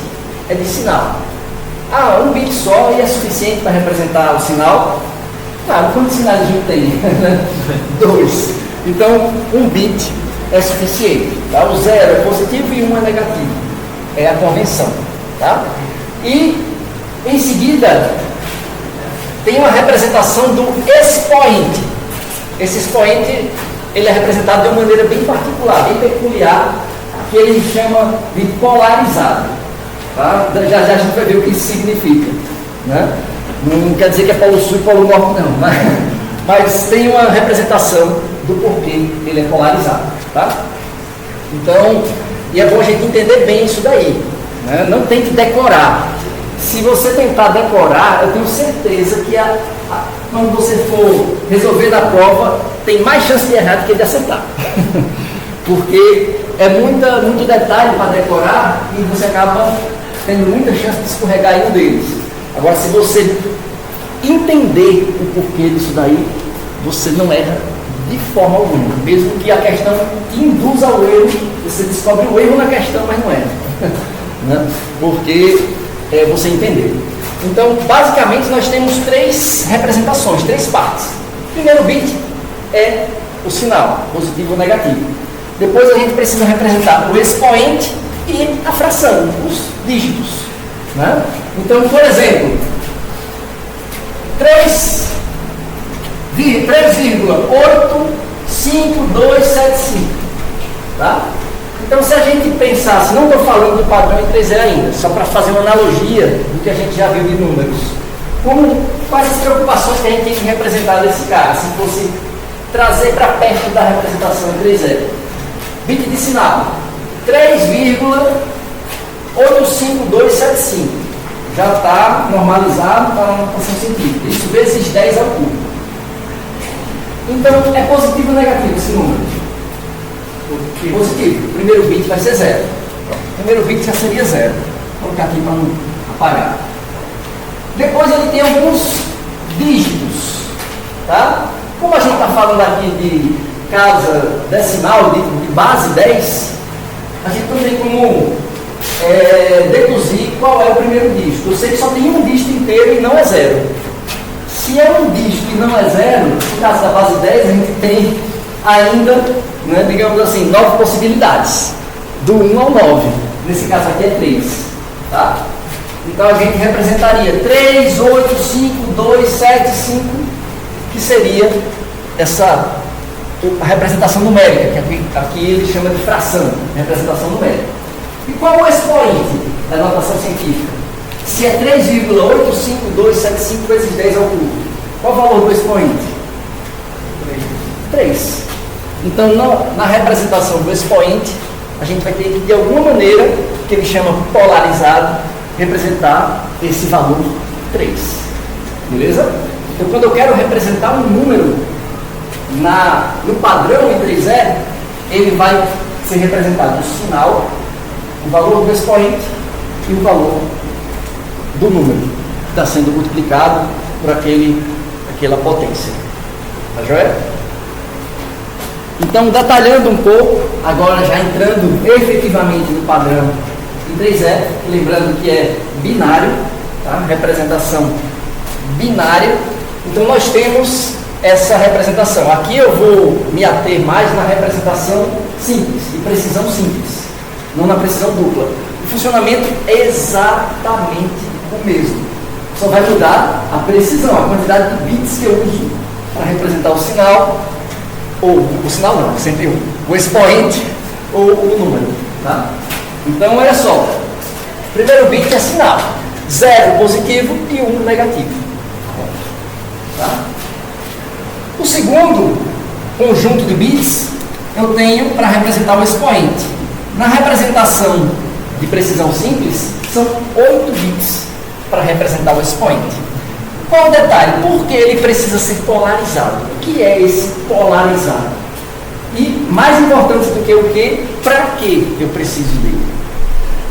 Speaker 1: é de sinal. Um bit só e é suficiente para representar o sinal? Quantos sinais a gente tem? 2. Então, um bit é suficiente. Tá? O 0 é positivo e 1 é negativo. É a convenção. Tá? E, em seguida, tem uma representação do expoente. Esse expoente ele é representado de uma maneira bem particular, bem peculiar, que ele chama de polarizado. Tá? Já a gente vai ver o que isso significa. Né? Não quer dizer que é polo sul e polo norte, não. Mas tem uma representação do porquê ele é polarizado. Tá? Então, e é bom a gente entender bem isso daí. Né? Não tem que decorar. Se você tentar decorar, eu tenho certeza que quando você for resolver na prova, tem mais chance de errar do que de acertar. Porque é muito detalhe para decorar e você acaba tendo muita chance de escorregar em um deles. Agora, se você entender o porquê disso daí, você não erra de forma alguma. Mesmo que a questão te induza ao erro, você descobre o erro na questão, mas não erra. Né? Porque você entendeu. Então, basicamente, nós temos 3 representações, 3 partes. O primeiro bit é o sinal, positivo ou negativo. Depois a gente precisa representar o expoente e a fração, os dígitos. Né? Então, por exemplo, 3,85275. Tá? Então, se a gente pensasse, não estou falando do padrão I3E ainda, só para fazer uma analogia do que a gente já viu de números, quais as preocupações que a gente tem que representar nesse cara, se fosse trazer para perto da representação I3E. Bit de sinal, 3,85275. Já está normalizado para uma notação científica. Isso vezes 10 ao cubo. Então, é positivo ou negativo esse número? Positivo. O primeiro bit vai ser 0. O primeiro bit já seria 0. Vou colocar aqui para não apagar. Depois ele tem alguns dígitos. Tá? Como a gente está falando aqui de casa decimal, de base 10, a gente não tem como deduzir qual é o primeiro dígito. Eu sei que só tem um dígito inteiro e não é 0. Se é um dígito e não é 0, no caso da base 10, a gente tem ainda, né, digamos assim, 9 possibilidades, do 1 ao 9, nesse caso aqui é 3, tá? Então a gente representaria 3, 8, 5, 2, 7, 5, que seria a representação numérica, que aqui ele chama de fração, representação numérica. E qual é o expoente da notação científica? Se é 3,85275 vezes 10 ao cubo, qual o valor do expoente? 3. Então, na representação do expoente, a gente vai ter que, de alguma maneira, que ele chama polarizado, representar esse valor 3. Beleza? Então, quando eu quero representar um número no padrão I3E, ele vai ser representado o sinal, o valor do expoente e o valor do número que está sendo multiplicado por aquela potência. Tá joia? Então, detalhando um pouco, agora já entrando efetivamente no padrão I3E, lembrando que é binário, tá? Representação binária. Então, nós temos essa representação. Aqui eu vou me ater mais na representação simples, de precisão simples, não na precisão dupla. O funcionamento é exatamente o mesmo. Só vai mudar a precisão, a quantidade de bits que eu uso para representar o sinal, ou o sinal não, sempre o expoente ou o número. Tá? Então, olha só. Primeiro bit é sinal. 0 positivo e 1 negativo. Tá? O segundo conjunto de bits eu tenho para representar o expoente. Na representação de precisão simples, são 8 bits para representar o expoente. Qual o detalhe? Porque ele precisa ser polarizado. O que é esse polarizado? E mais importante do que o que, para que eu preciso dele?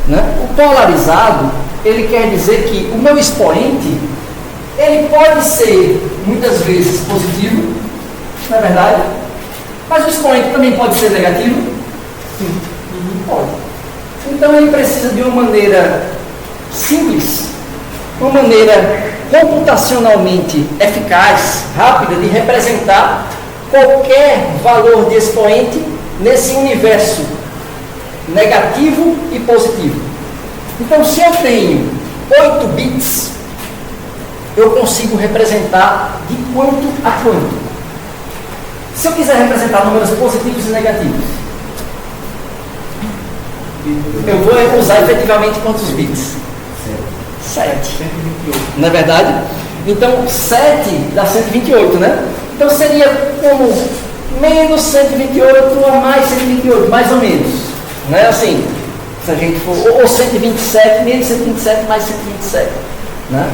Speaker 1: Né? O polarizado, ele quer dizer que o meu expoente, ele pode ser muitas vezes positivo, não é verdade? Mas o expoente também pode ser negativo? Sim, pode. Então ele precisa de uma maneira simples, uma maneira computacionalmente eficaz, rápida, de representar qualquer valor de expoente nesse universo negativo e positivo. Então, se eu tenho 8 bits, eu consigo representar de quanto a quanto. Se eu quiser representar números positivos e negativos, eu vou usar efetivamente quantos bits? 7.
Speaker 2: 128.
Speaker 1: Não é verdade? Então, 7 dá 128, né? Então, seria como menos 128 a mais 128, mais ou menos. Não é assim? Se a gente for, ou 127, menos 127, mais 127. Né?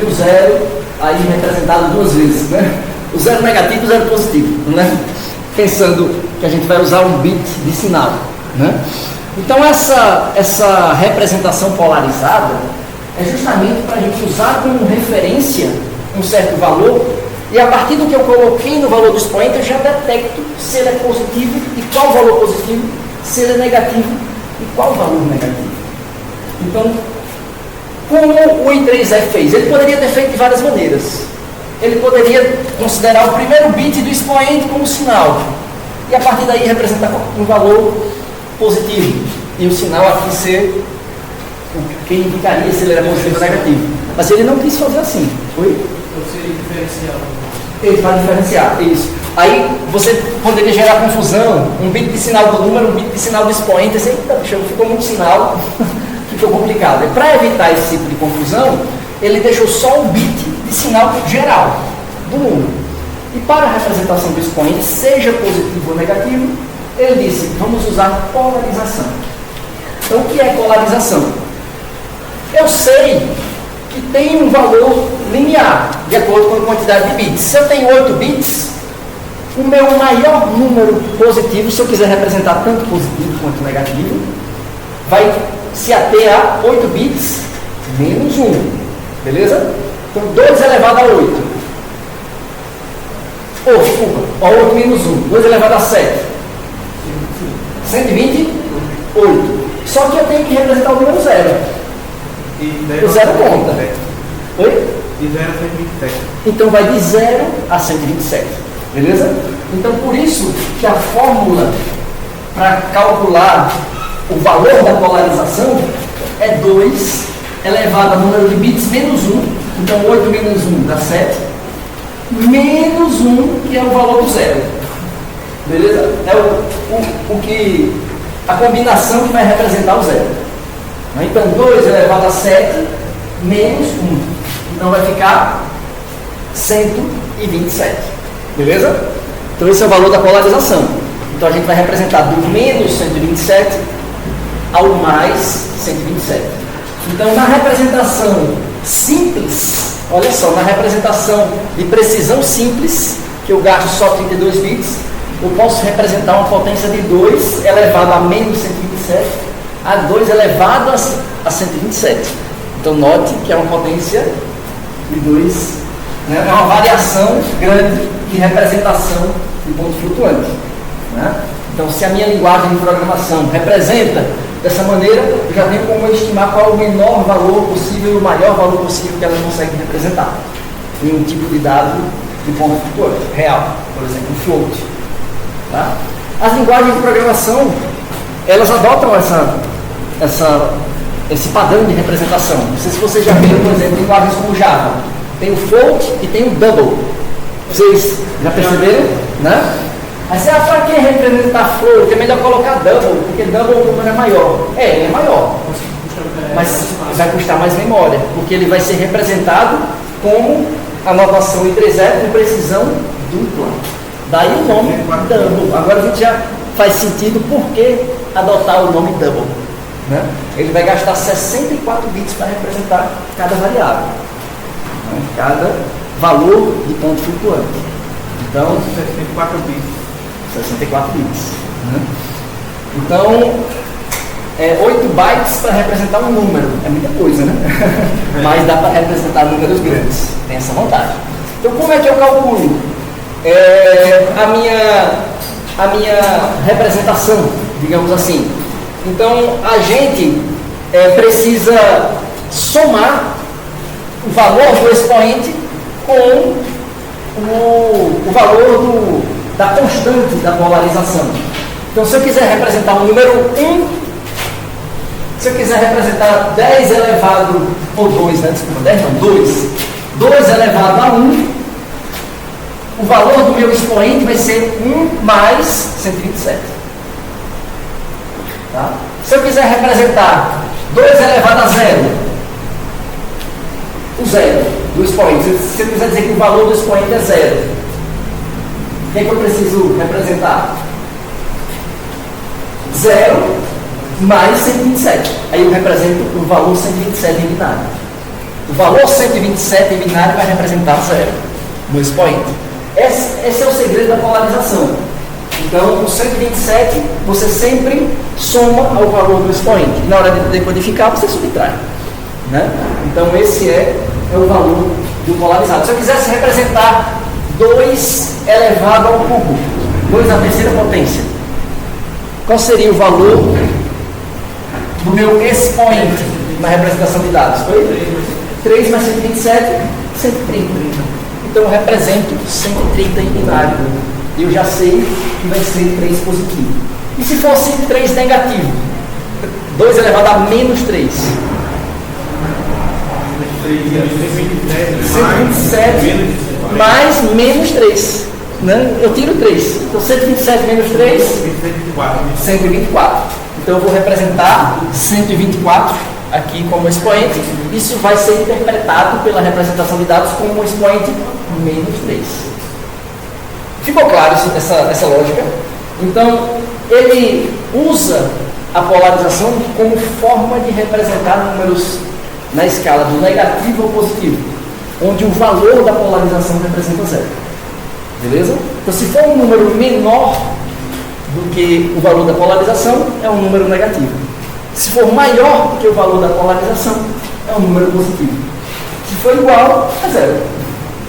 Speaker 1: E o zero, aí representado duas vezes. Né? O zero negativo e o zero positivo. Né? Pensando que a gente vai usar um bit de sinal. Né? Então, essa representação polarizada é justamente para a gente usar como referência um certo valor, e a partir do que eu coloquei no valor do expoente, eu já detecto se ele é positivo e qual o valor positivo, se ele é negativo e qual o valor negativo. Então, como o I3E fez? Ele poderia ter feito de várias maneiras. Ele poderia considerar o primeiro bit do expoente como sinal, e a partir daí representar um valor positivo, e o sinal aqui ser o que indicaria se ele era positivo ou negativo. Mas ele não quis fazer assim. Foi?
Speaker 3: Ou seria diferencial?
Speaker 1: Ele vai diferenciar, isso. Aí você poderia gerar confusão, um bit de sinal do número, um bit de sinal do expoente, assim, ficou muito sinal, ficou complicado. E para evitar esse tipo de confusão, ele deixou só um bit de sinal geral do número. E para a representação do expoente, seja positivo ou negativo, ele disse, vamos usar polarização. Então, o que é polarização? Eu sei que tem um valor linear, de acordo com a quantidade de bits. Se eu tenho 8 bits, o meu maior número positivo, se eu quiser representar tanto positivo quanto negativo, vai se ater a 8 bits menos 1. Beleza? Então, 2 elevado a 8. Desculpa, a 8 menos 1. 2 elevado a 7. 128. Só que eu tenho que representar o número 0. O zero conta. Oi?
Speaker 2: De 0 a 127.
Speaker 1: Então vai de 0 a 127. Beleza? Então por isso que a fórmula para calcular o valor da polarização é 2 elevado ao número de bits menos 1. Então 8 menos 1 dá 7. Menos 1, que é o valor do zero. Beleza? É a combinação que vai representar o zero. Então 2 elevado a 7 menos 1. Então vai ficar 127. Beleza? Então esse é o valor da polarização. Então a gente vai representar do menos 127 ao mais 127. Então na representação simples, olha só, na representação de precisão simples, que eu gasto só 32 bits, eu posso representar uma potência de 2 elevado a menos 127 a 2 elevado a 127. Então note que é uma potência de 2, né? É uma variação grande de representação de ponto flutuante, né? Então se a minha linguagem de programação representa dessa maneira, eu já tenho como estimar qual é o menor valor possível e o maior valor possível que ela consegue representar em um tipo de dado de ponto flutuante real, por exemplo, um float. Tá? As linguagens de programação, elas adotam esse padrão de representação. Não sei se vocês já viram, por exemplo, linguagens como Java. Tem o float e tem o double. Vocês já perceberam? Né? Aí você, para que representar float? É melhor colocar double, porque double o número é maior. Ele é maior, mas vai custar mais memória, porque ele vai ser representado como a notação em 3 com precisão dupla. Daí o nome double. Agora a gente já faz sentido por que adotar o nome double, né? Ele vai gastar 64 bits para representar cada variável, né? Cada valor de ponto flutuante. Então,
Speaker 2: 64 bits.
Speaker 1: 64 bits. Né? Então, 8 bytes para representar um número. É muita coisa, né? Mas dá para representar números grandes. Tem essa vantagem. Então, como é que eu calculo a minha representação, digamos assim? Então, a gente precisa somar o valor do expoente com o valor da constante da polarização. Então, se eu quiser representar um número 1, se eu quiser representar 10 elevado, ou 2, né? Desculpa, 10 não, 2 elevado a 1, o valor do meu expoente vai ser 1 mais 127. Tá? Se eu quiser representar 2 elevado a 0, o 0 do expoente, se eu quiser dizer que o valor do expoente é 0, o que é que eu preciso representar? 0 mais 127. Aí eu represento o valor 127 em binário. O valor 127 em binário vai representar 0 no expoente. Esse é o segredo da polarização. Então, o 127 você sempre soma ao valor do expoente. E na hora de decodificar, você subtrai, né? Então, esse é o valor do polarizado. Se eu quisesse representar 2 elevado ao cubo, 2 à terceira potência, qual seria o valor do meu expoente na representação de dados? Foi 3 mais 127, 130. Então eu represento 130 em binário. E eu já sei que vai ser 3 positivo. E se fosse 3 negativo? 2 elevado a menos 3. 127 mais menos 3. Né? Eu tiro 3. Então 127 menos 3, 124. Então eu vou representar 124 aqui como expoente. Isso vai ser interpretado pela representação de dados como um expoente menos 3. Ficou claro essa lógica? Então, ele usa a polarização como forma de representar números na escala do negativo ao positivo, onde o valor da polarização representa 0. Beleza? Então, se for um número menor do que o valor da polarização, é um número negativo. Se for maior do que o valor da polarização, é um número positivo. Se for igual, é 0.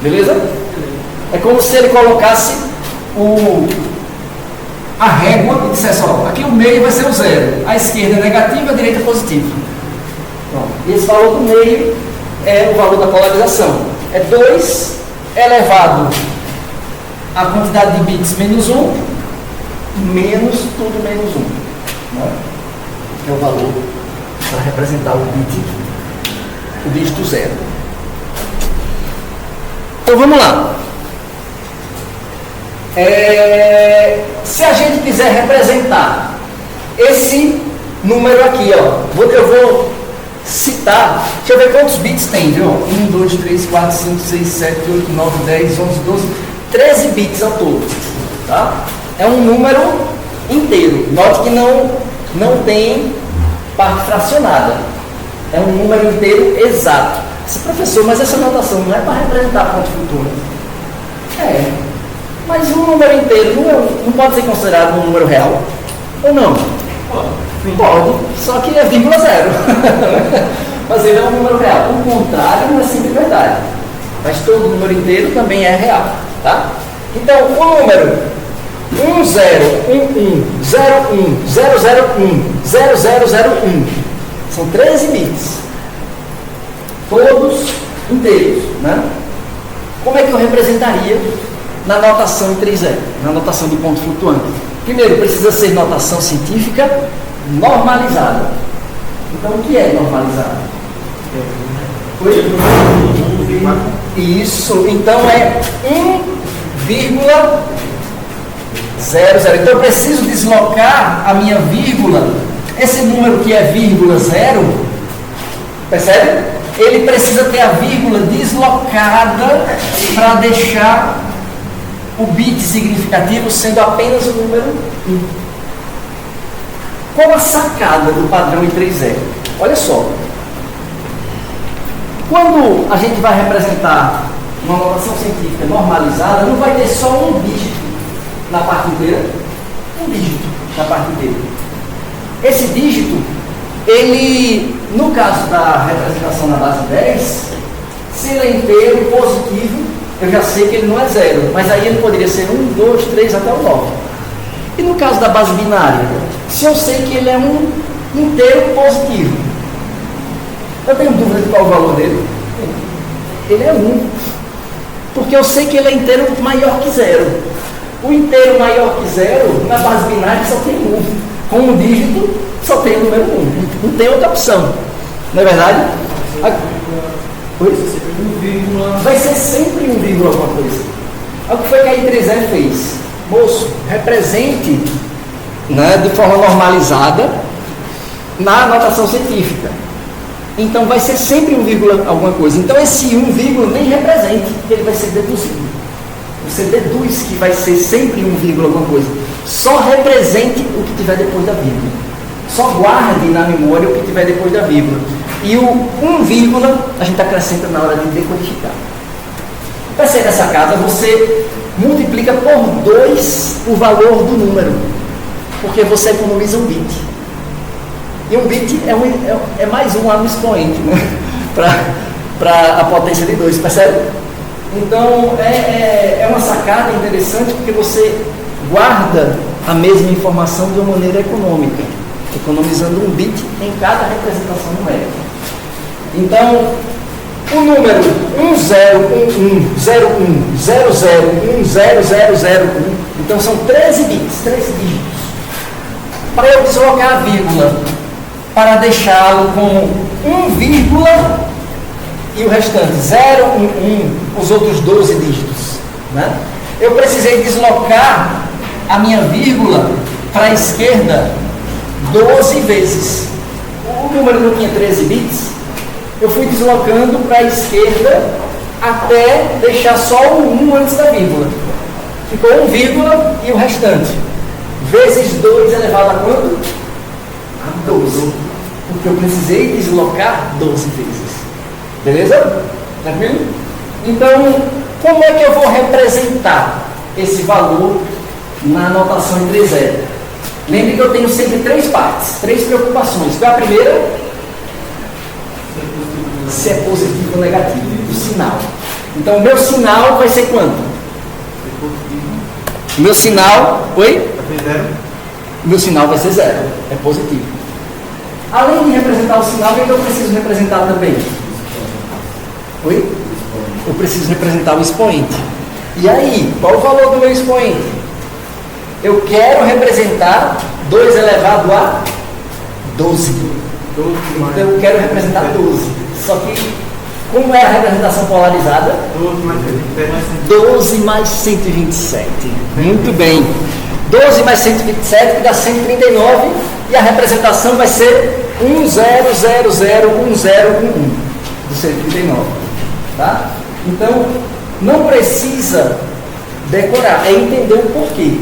Speaker 1: Beleza? É como se ele colocasse a régua e dissesse, ó, aqui o meio vai ser o 0. A esquerda é negativa, a direita é positiva. Pronto. E esse valor do meio é o valor da polarização. É 2 elevado à quantidade de bits menos 1, menos tudo menos 1. Né? É o valor para representar o dígito 0. Então vamos lá. Se a gente quiser representar esse número aqui, ó, eu vou citar, deixa eu ver quantos bits tem, viu? 1, 2, 3, 4, 5, 6, 7, 8, 9, 10, 11, 12, 13 bits ao todo. Tá? É um número inteiro. Note que não tem parte fracionada. É um número inteiro exato. Esse professor, mas essa notação não é para representar ponto flutuante. Mas um número inteiro não pode ser considerado um número real? Ou não? Pode, só que é vírgula zero. Mas ele é um número real. O contrário não é sempre verdade. Mas todo número inteiro também é real. Tá? Então, o número 10110100010001 são 13 bits. Todos inteiros. Né? Como é que eu representaria na notação em 3E? Na notação de ponto flutuante? Primeiro, precisa ser notação científica normalizada. Então, o que é normalizada? Isso, então é 1,00. Então, eu preciso deslocar a minha vírgula. Esse número que é vírgula zero, percebe? Ele precisa ter a vírgula deslocada para deixar o bit significativo sendo apenas o número 1. Qual a sacada do padrão em 3E? Olha só. Quando a gente vai representar uma notação científica normalizada, não vai ter só um dígito na parte inteira. Um dígito na parte inteira. Esse dígito, ele, no caso da representação na base 10, se ele é inteiro positivo, eu já sei que ele não é zero, mas aí ele poderia ser 1, 2, 3 até o 9. E no caso da base binária, se eu sei que ele é um inteiro positivo, eu tenho dúvida de qual é o valor dele? Ele é 1. Porque eu sei que ele é inteiro maior que zero. O inteiro maior que zero, na base binária, só tem 1. Com um dígito, só tem o número 1. Não tem outra opção. Não é verdade? Vai ser sempre 1, alguma coisa. Olha o que foi que a I3E fez. Moço, represente, né, de forma normalizada na notação científica. Então vai ser sempre 1, alguma coisa. Então esse 1, nem represente, porque ele vai ser deduzido. Você deduz que vai ser sempre 1, alguma coisa. Só represente o que tiver depois da vírgula. Só guarde na memória o que tiver depois da vírgula. E o 1, a gente acrescenta na hora de decodificar. Percebe essa casa? Você multiplica por 2 o valor do número, porque você economiza um bit. E um bit é mais um lá no expoente, né? Para a potência de 2, percebe? Então é uma sacada interessante, porque você guarda a mesma informação de uma maneira econômica, economizando um bit em cada representação numérica. Então, o número 10110100100001, então são 13 bits, 13 dígitos. Para eu deslocar a vírgula, para deixá-lo com 1, e o restante 0, 1, os outros 12 dígitos, né? Eu precisei deslocar a minha vírgula para a esquerda 12 vezes. O número não tinha 13 bits, eu fui deslocando para a esquerda até deixar só o 1 antes da vírgula. Ficou 1, e o restante. Vezes 2 elevado a quanto? A 12. Porque eu precisei deslocar 12 vezes. Beleza? Tranquilo? Então, como é que eu vou representar esse valor na notação em 3E? Lembre que eu tenho sempre 3 partes, 3 preocupações. Qual é a primeira? Se é positivo ou negativo, o sinal. Então, o meu sinal vai ser quanto? O meu sinal, oi? O meu sinal vai ser 0, é positivo. Além de representar o sinal, o que eu preciso representar também? Oi? Eu preciso representar o expoente. E aí, qual o valor do meu expoente? Eu quero representar 2 elevado a 12. Então eu quero representar 12. Só que, como é a representação polarizada? 12 mais 127. Muito bem. 12 mais 127 que dá 139. E a representação vai ser 10001011 do 139. Tá? Então, não precisa decorar, é entender o porquê.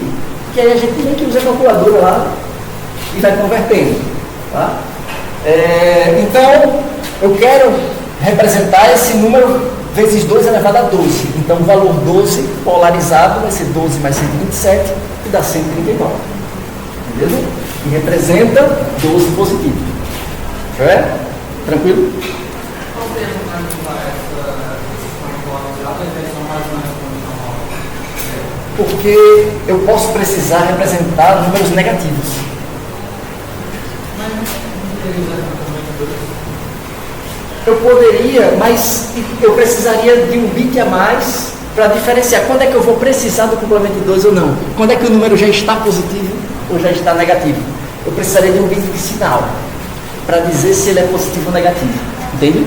Speaker 1: Que aí a gente tem que usar a calculadora lá e vai convertendo. Tá? Então, eu quero representar esse número vezes 2 elevado a 12. Então o valor 12 polarizado vai ser 12 mais 127, que dá 139. Beleza? E representa 12 positivo. É? Tranquilo?
Speaker 3: Qual tempo para usar esse expoente polarizado ao invés de uma mais ou menos normal?
Speaker 1: Porque eu posso precisar representar números negativos.
Speaker 3: Mas não teria usado exatamente dois.
Speaker 1: Eu poderia, mas eu precisaria de um bit a mais para diferenciar quando é que eu vou precisar do complemento de 2 ou não. Quando é que o número já está positivo ou já está negativo. Eu precisaria de um bit de sinal para dizer se ele é positivo ou negativo. Entende?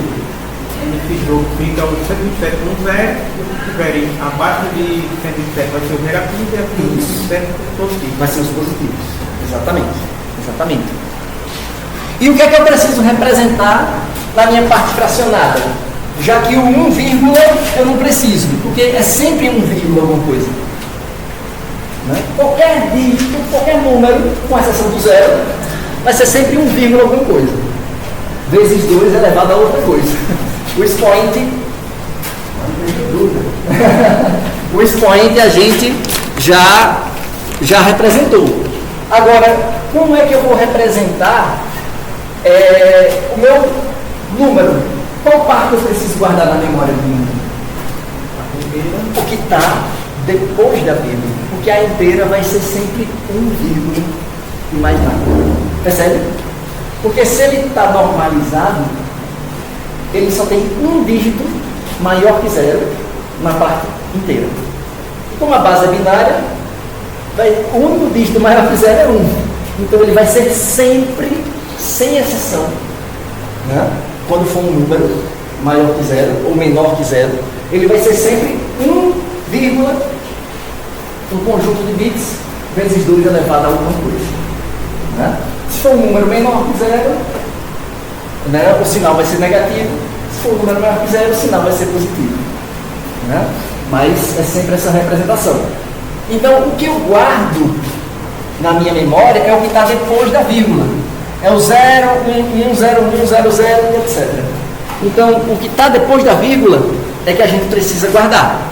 Speaker 2: Nesse jogo fica o 127 com 0, se tiverem abaixo de 127 vai ser o negativo e acima de 127 positivo.
Speaker 1: Vai ser os positivos. Exatamente. Exatamente. E o que é que eu preciso representar na minha parte fracionada? Já que o 1, eu não preciso, porque é sempre 1, alguma coisa. Né? Qualquer dígito, qualquer número, com exceção do 0, vai ser sempre 1, alguma coisa. Vezes 2 elevado a outra coisa. O expoente, o expoente a gente já representou. Agora, como é que eu vou representar o meu número? Qual parte eu preciso guardar na memória do número? O que está depois da vírgula. Porque a inteira vai ser sempre 1, e mais nada. Percebe? Porque se ele está normalizado, ele só tem um dígito maior que 0 na parte inteira. E como a base é binária, o único dígito maior que 0 é 1. Então ele vai ser sempre, sem exceção, né? Quando for um número maior que 0 ou menor que 0, ele vai ser sempre 1, um conjunto de bits vezes 2 elevado a alguma coisa. Né? Se for um número menor que 0, né, o sinal vai ser negativo. Se for um número maior que 0, o sinal vai ser positivo. Né? Mas é sempre essa representação. Então, o que eu guardo na minha memória é o que está depois da vírgula. É o 0, 1, 1, 0, 1, 0, 0, etc. Então, o que está depois da vírgula é que a gente precisa guardar.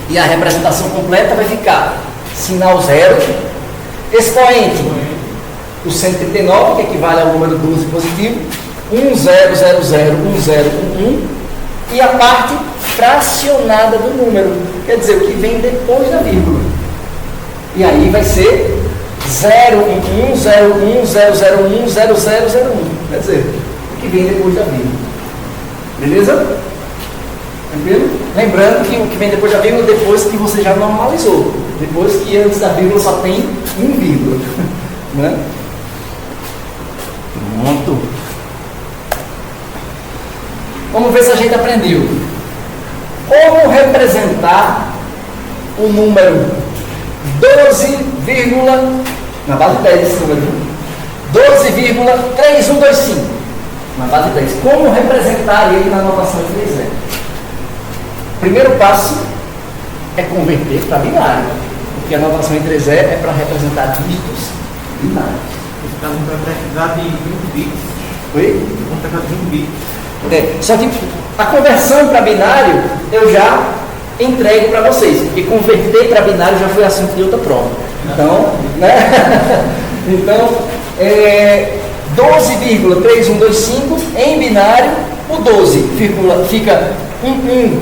Speaker 1: E a representação completa vai ficar sinal 0, expoente, o 139, que equivale ao número 12 positivo, 1, 0, 0, 0, 1, 0, 1, 1, e a parte fracionada do número, quer dizer, o que vem depois da vírgula. E aí vai ser 0, 1, 1, 0, 1, 0, 0, 1, 0, 0, 0, 1. Quer dizer, o que vem depois da vírgula. Beleza? Tranquilo? Lembrando que o que vem depois da vírgula, depois que você já normalizou. Depois que antes da vírgula só tem 1, né? Pronto. Vamos ver se a gente aprendeu. Como representar o número 12, na base 10 esse número, 12,3125 na base 10. Como representar ele na notação em 3 zero? Primeiro passo é converter para binário, porque a notação em 3 zero é para representar dígitos binários.
Speaker 2: Esse caso vai precisar de 20 bits.
Speaker 1: Oi?
Speaker 2: Vamos precisar de 20 bits.
Speaker 1: Só que a conversão para binário eu já entrego para vocês, porque converter para binário já foi assunto de outra prova. Então, né? Então, 12,3125 em binário, o 12 fica 1100.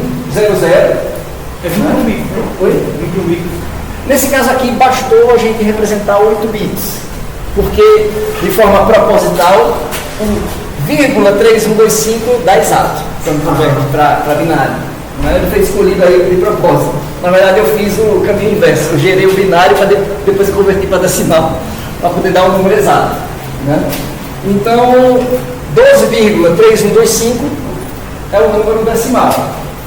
Speaker 2: É 21 bits.
Speaker 1: Oi?
Speaker 2: 21 bits.
Speaker 1: Nesse caso aqui, bastou a gente representar 8 bits, porque de forma proposital, 1,3125 dá exato, quando converte para binário. Ele foi escolhido aí de propósito. Na verdade, eu fiz o caminho inverso. Eu gerei o binário para depois converter para decimal, para poder dar um número exato. Né? Então, 12,3125 é o número decimal.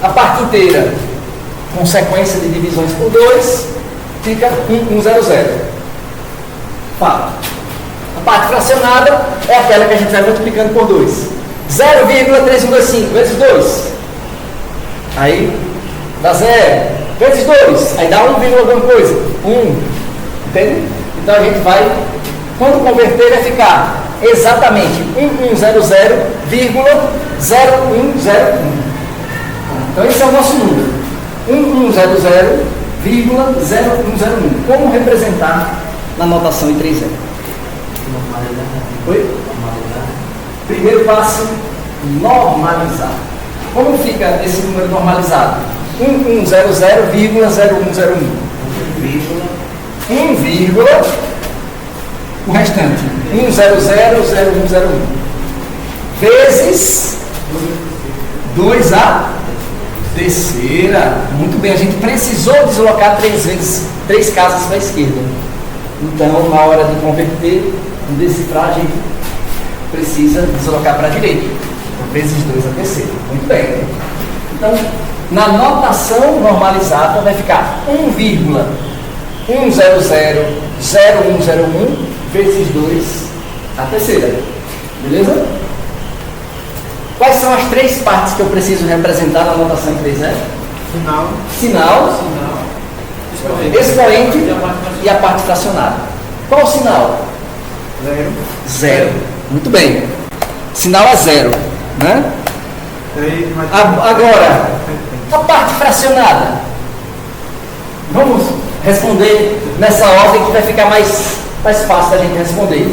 Speaker 1: A parte inteira, com sequência de divisões por 2, fica 100. Fato. A parte fracionada é aquela que a gente vai multiplicando por 2. 0,3125 vezes 2. Aí dá 0. Vezes 2. Aí dá 1, alguma coisa. 1. Entende? Então a gente vai, quando converter, vai ficar exatamente 1100,0101. Então esse é o nosso número, 1100,0101. Como representar na notação em 3 zeros? Oi? Primeiro passo, normalizar. Como fica esse número normalizado? 1100,0101. 1 vírgula, o restante, 100,0101. Vezes 2 a terceira. Muito bem, a gente precisou deslocar 3 casas para a esquerda. Então, na hora de converter, de decifrar, a gente precisa deslocar para a direita. Então, vezes 2 a terceira. Muito bem. Então, na notação normalizada vai ficar 1,100,0101 vezes 2 a terceira. Beleza? Quais são as 3 partes que eu preciso representar na notação em 3 zeros? Sinal, expoente e a parte fracionada. Qual o sinal? Zero. Muito bem. Sinal é 0, né? Agora, a parte fracionada. Vamos responder nessa ordem que vai ficar mais fácil da gente responder.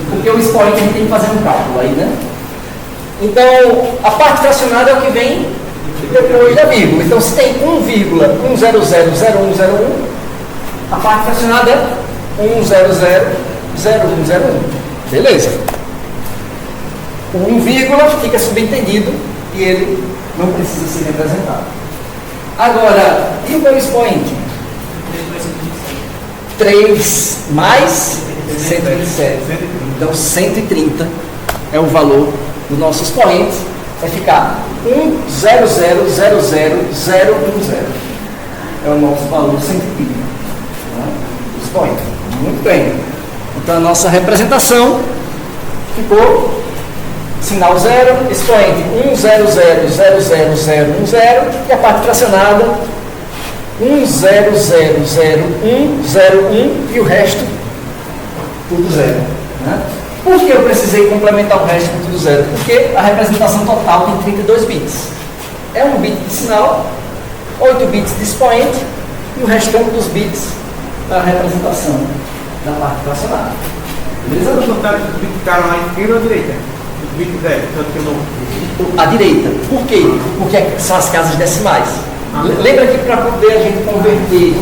Speaker 1: Porque o expoente a gente tem que fazer um cálculo aí, né? Então, a parte fracionada é o que vem depois da vírgula. Então, se tem 1,100,0101, a parte fracionada é 100,0101. Beleza. O 1 vírgula fica subentendido e ele não precisa ser representado. Agora, e o meu expoente? 3 mais 127. Então, 130 é o valor do nosso expoente. Vai ficar 100,000,010. É o nosso valor 130. Expoente. Muito bem. Então, a nossa representação ficou sinal 0, expoente 100,000,010 e a parte fracionada 100,001,01 e o resto tudo 0. Né? Por que eu precisei complementar o resto com tudo 0? Porque a representação total tem 32 bits. É um bit de sinal, 8 bits de expoente e o restante dos bits da representação da parte fracionada.
Speaker 2: Beleza? Os bits ficaram à esquerda ou à direita? Os bits 0,
Speaker 1: à direita. Por quê? Porque são as casas decimais. Lembra que para poder a gente converter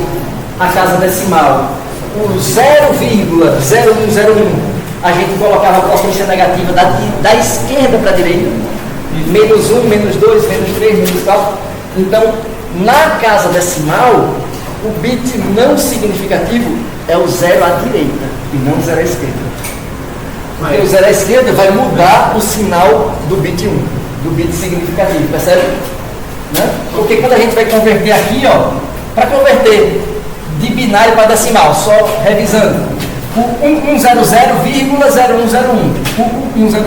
Speaker 1: a casa decimal, o 0,0101, a gente colocava a potência negativa da esquerda para a direita. Menos 1, menos 2, menos 3, menos 4. Então, na casa decimal, o bit não significativo é o 0 à direita e não o 0 à esquerda. Porque o 0 à esquerda vai mudar o sinal do bit 1, do bit significativo, percebe? Né? Porque quando a gente vai converter aqui, ó, para converter de binário para decimal, só revisando, o 100,0101. O 100,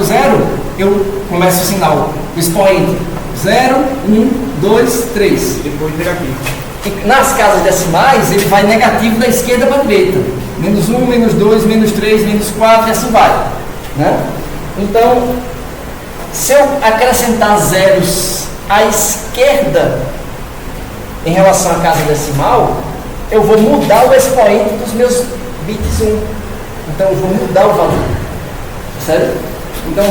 Speaker 1: eu começo o sinal, o expoente 0, 1, 2, 3.
Speaker 2: Depois negativo.
Speaker 1: E nas casas decimais, ele vai negativo da esquerda para a direita. Menos 1, menos 2, menos 3, menos 4 e assim vai. Né? Então, se eu acrescentar zeros à esquerda em relação à casa decimal, eu vou mudar o expoente dos meus bits 1. Então eu vou mudar o valor. Certo? Então,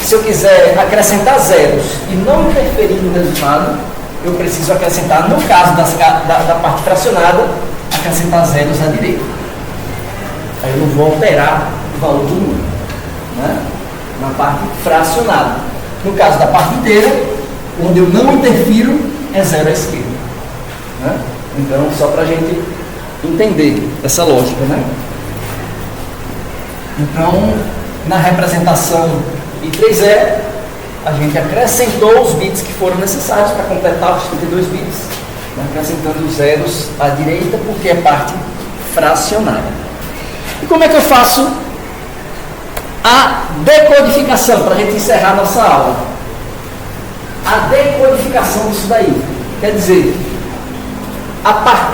Speaker 1: se eu quiser acrescentar zeros e não interferir no resultado, eu preciso acrescentar, no caso da parte fracionada, acrescentar zeros à direita. Aí eu não vou alterar o valor do número, né? Na parte fracionada. No caso da parte inteira, onde eu não interfiro, é 0 à esquerda. Né? Então, só para a gente entender essa lógica. Né? Então, na representação I3E, a gente acrescentou os bits que foram necessários para completar os 32 bits, né? Acrescentando os zeros à direita, porque é parte fracionada. E como é que eu faço a decodificação, para a gente encerrar a nossa aula? A decodificação disso daí, quer dizer,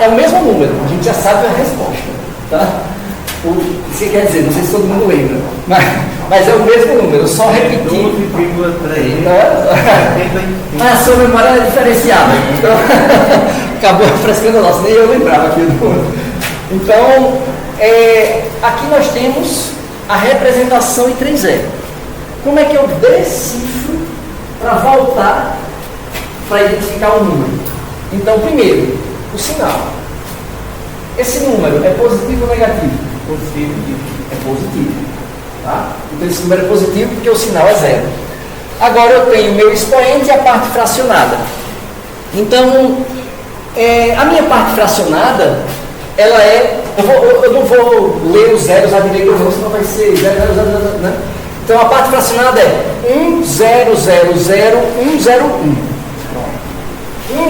Speaker 1: é o mesmo número, a gente já sabe a resposta, tá? O que quer dizer, não sei se todo mundo lembra, mas Mas é o mesmo número, eu só repeti.
Speaker 2: 12,3.
Speaker 1: A sua memória é diferenciada. Então, acabou refrescando a nossa, nem eu lembrava aqui do número. Então, aqui nós temos a representação em 3 zero. Como é que eu decifro para voltar para identificar o número? Então, primeiro, o sinal. Esse número é positivo ou negativo?
Speaker 2: Positivo.
Speaker 1: É positivo. Tá? Então, esse número é positivo porque o sinal é 0. Agora, eu tenho o meu expoente e a parte fracionada. Então, a minha parte fracionada, ela é... Eu não vou ler os zeros à direita, senão vai ser 0, 0, 0, 0, né? Então, a parte fracionada é 1, 0, 0, 0, 1, 0, 1.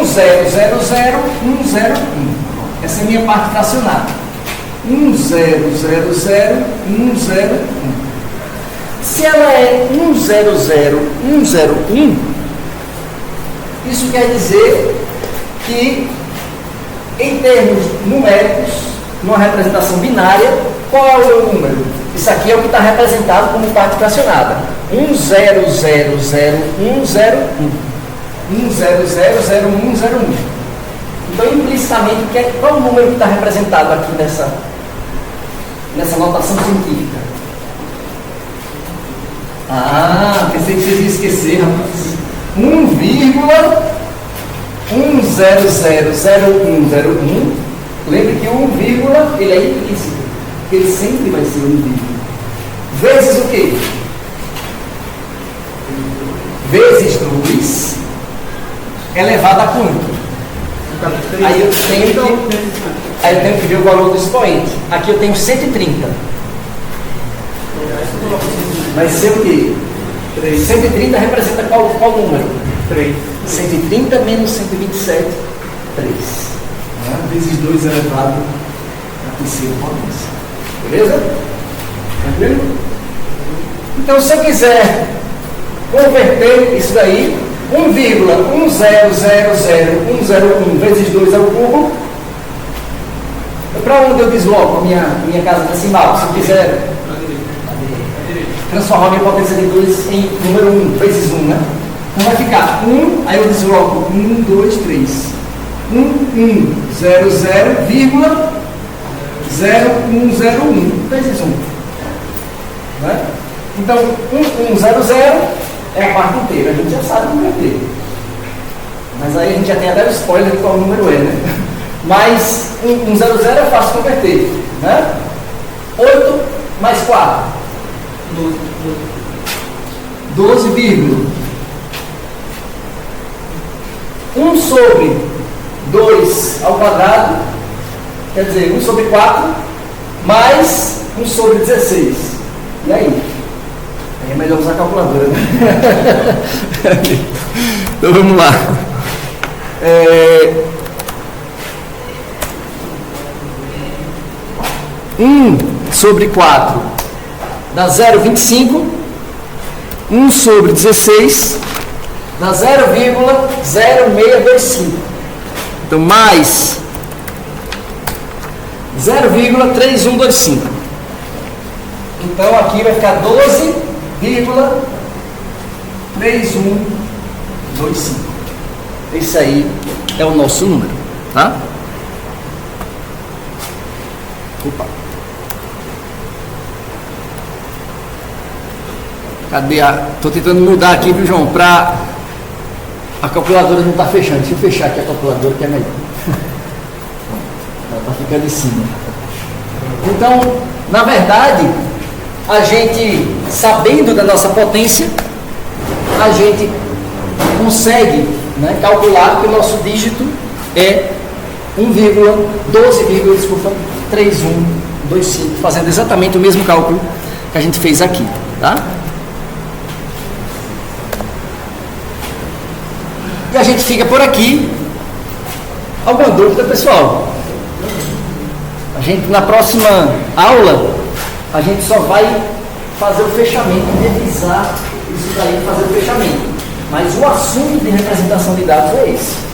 Speaker 1: 1, 0, 0, 0, 1, 0, 1. Essa é a minha parte fracionada. 1, 0, 0, 0, 1, 0, 1. Se ela é 1, 0, 0, 1, 0, 1, isso quer dizer que, em termos numéricos, numa representação binária, qual é o meu número? Isso aqui é o que está representado como parte fracionada. 1, 0, 0, 0, 1, 0, 1. 1, 0, 0, 0, 1, 0, 1. Então, implicitamente, qual é o número que está representado aqui nessa notação científica? Ah, pensei que vocês iam esquecer, rapaz. 1,1000101. Lembre que o 1, ele é implícito, porque ele sempre vai ser 1, vezes o quê? Vezes 2 elevado a quanto? Aí eu tenho que ver o valor do expoente. Aqui eu tenho 130. Vai ser o quê? 130 representa qual número?
Speaker 2: 3.
Speaker 1: 130 menos 127, 3. Vezes 2 elevado a terceira potência. Beleza? Tranquilo? Então, se eu quiser converter isso daí, 1,1000101 vezes 2 ao cubo, para onde eu desloco a minha casa decimal? Se eu quiser transformar minha potência de 2 em número 1 vezes 1, né? Então vai ficar 1, aí eu desloco 1, 2, 3. 1100,0101 vezes 1. Né? Então, 1100 é a parte inteira, a gente já sabe converter. Mas aí a gente já tem até o spoiler de qual número é, né? Mas 100 é fácil converter. Né? 8 mais 4. 12, 1 sobre 2 ao quadrado, quer dizer, 1 sobre 4, mais 1 sobre 16. E aí? Aí é melhor usar a calculadora, né? Então vamos lá. 1 sobre 4 dá 0,25. 1 sobre 16 dá 0,0625. Então, mais 0,3125. Então, aqui vai ficar 12,3125. Esse aí é o nosso número, tá? Opa. Cadê a... Tô tentando mudar aqui, viu, João? Pra... A calculadora não está fechando. Deixa eu fechar aqui a calculadora que é melhor. Ela está ficando em cima. Então, na verdade, a gente, sabendo da nossa potência, a gente consegue, né, calcular que o nosso dígito é 3125, fazendo exatamente o mesmo cálculo que a gente fez aqui, tá? E a gente fica por aqui. Alguma dúvida, pessoal? A gente, na próxima aula, a gente só vai fazer o fechamento, revisar isso daí, fazer o fechamento. Mas o assunto de representação de dados é esse.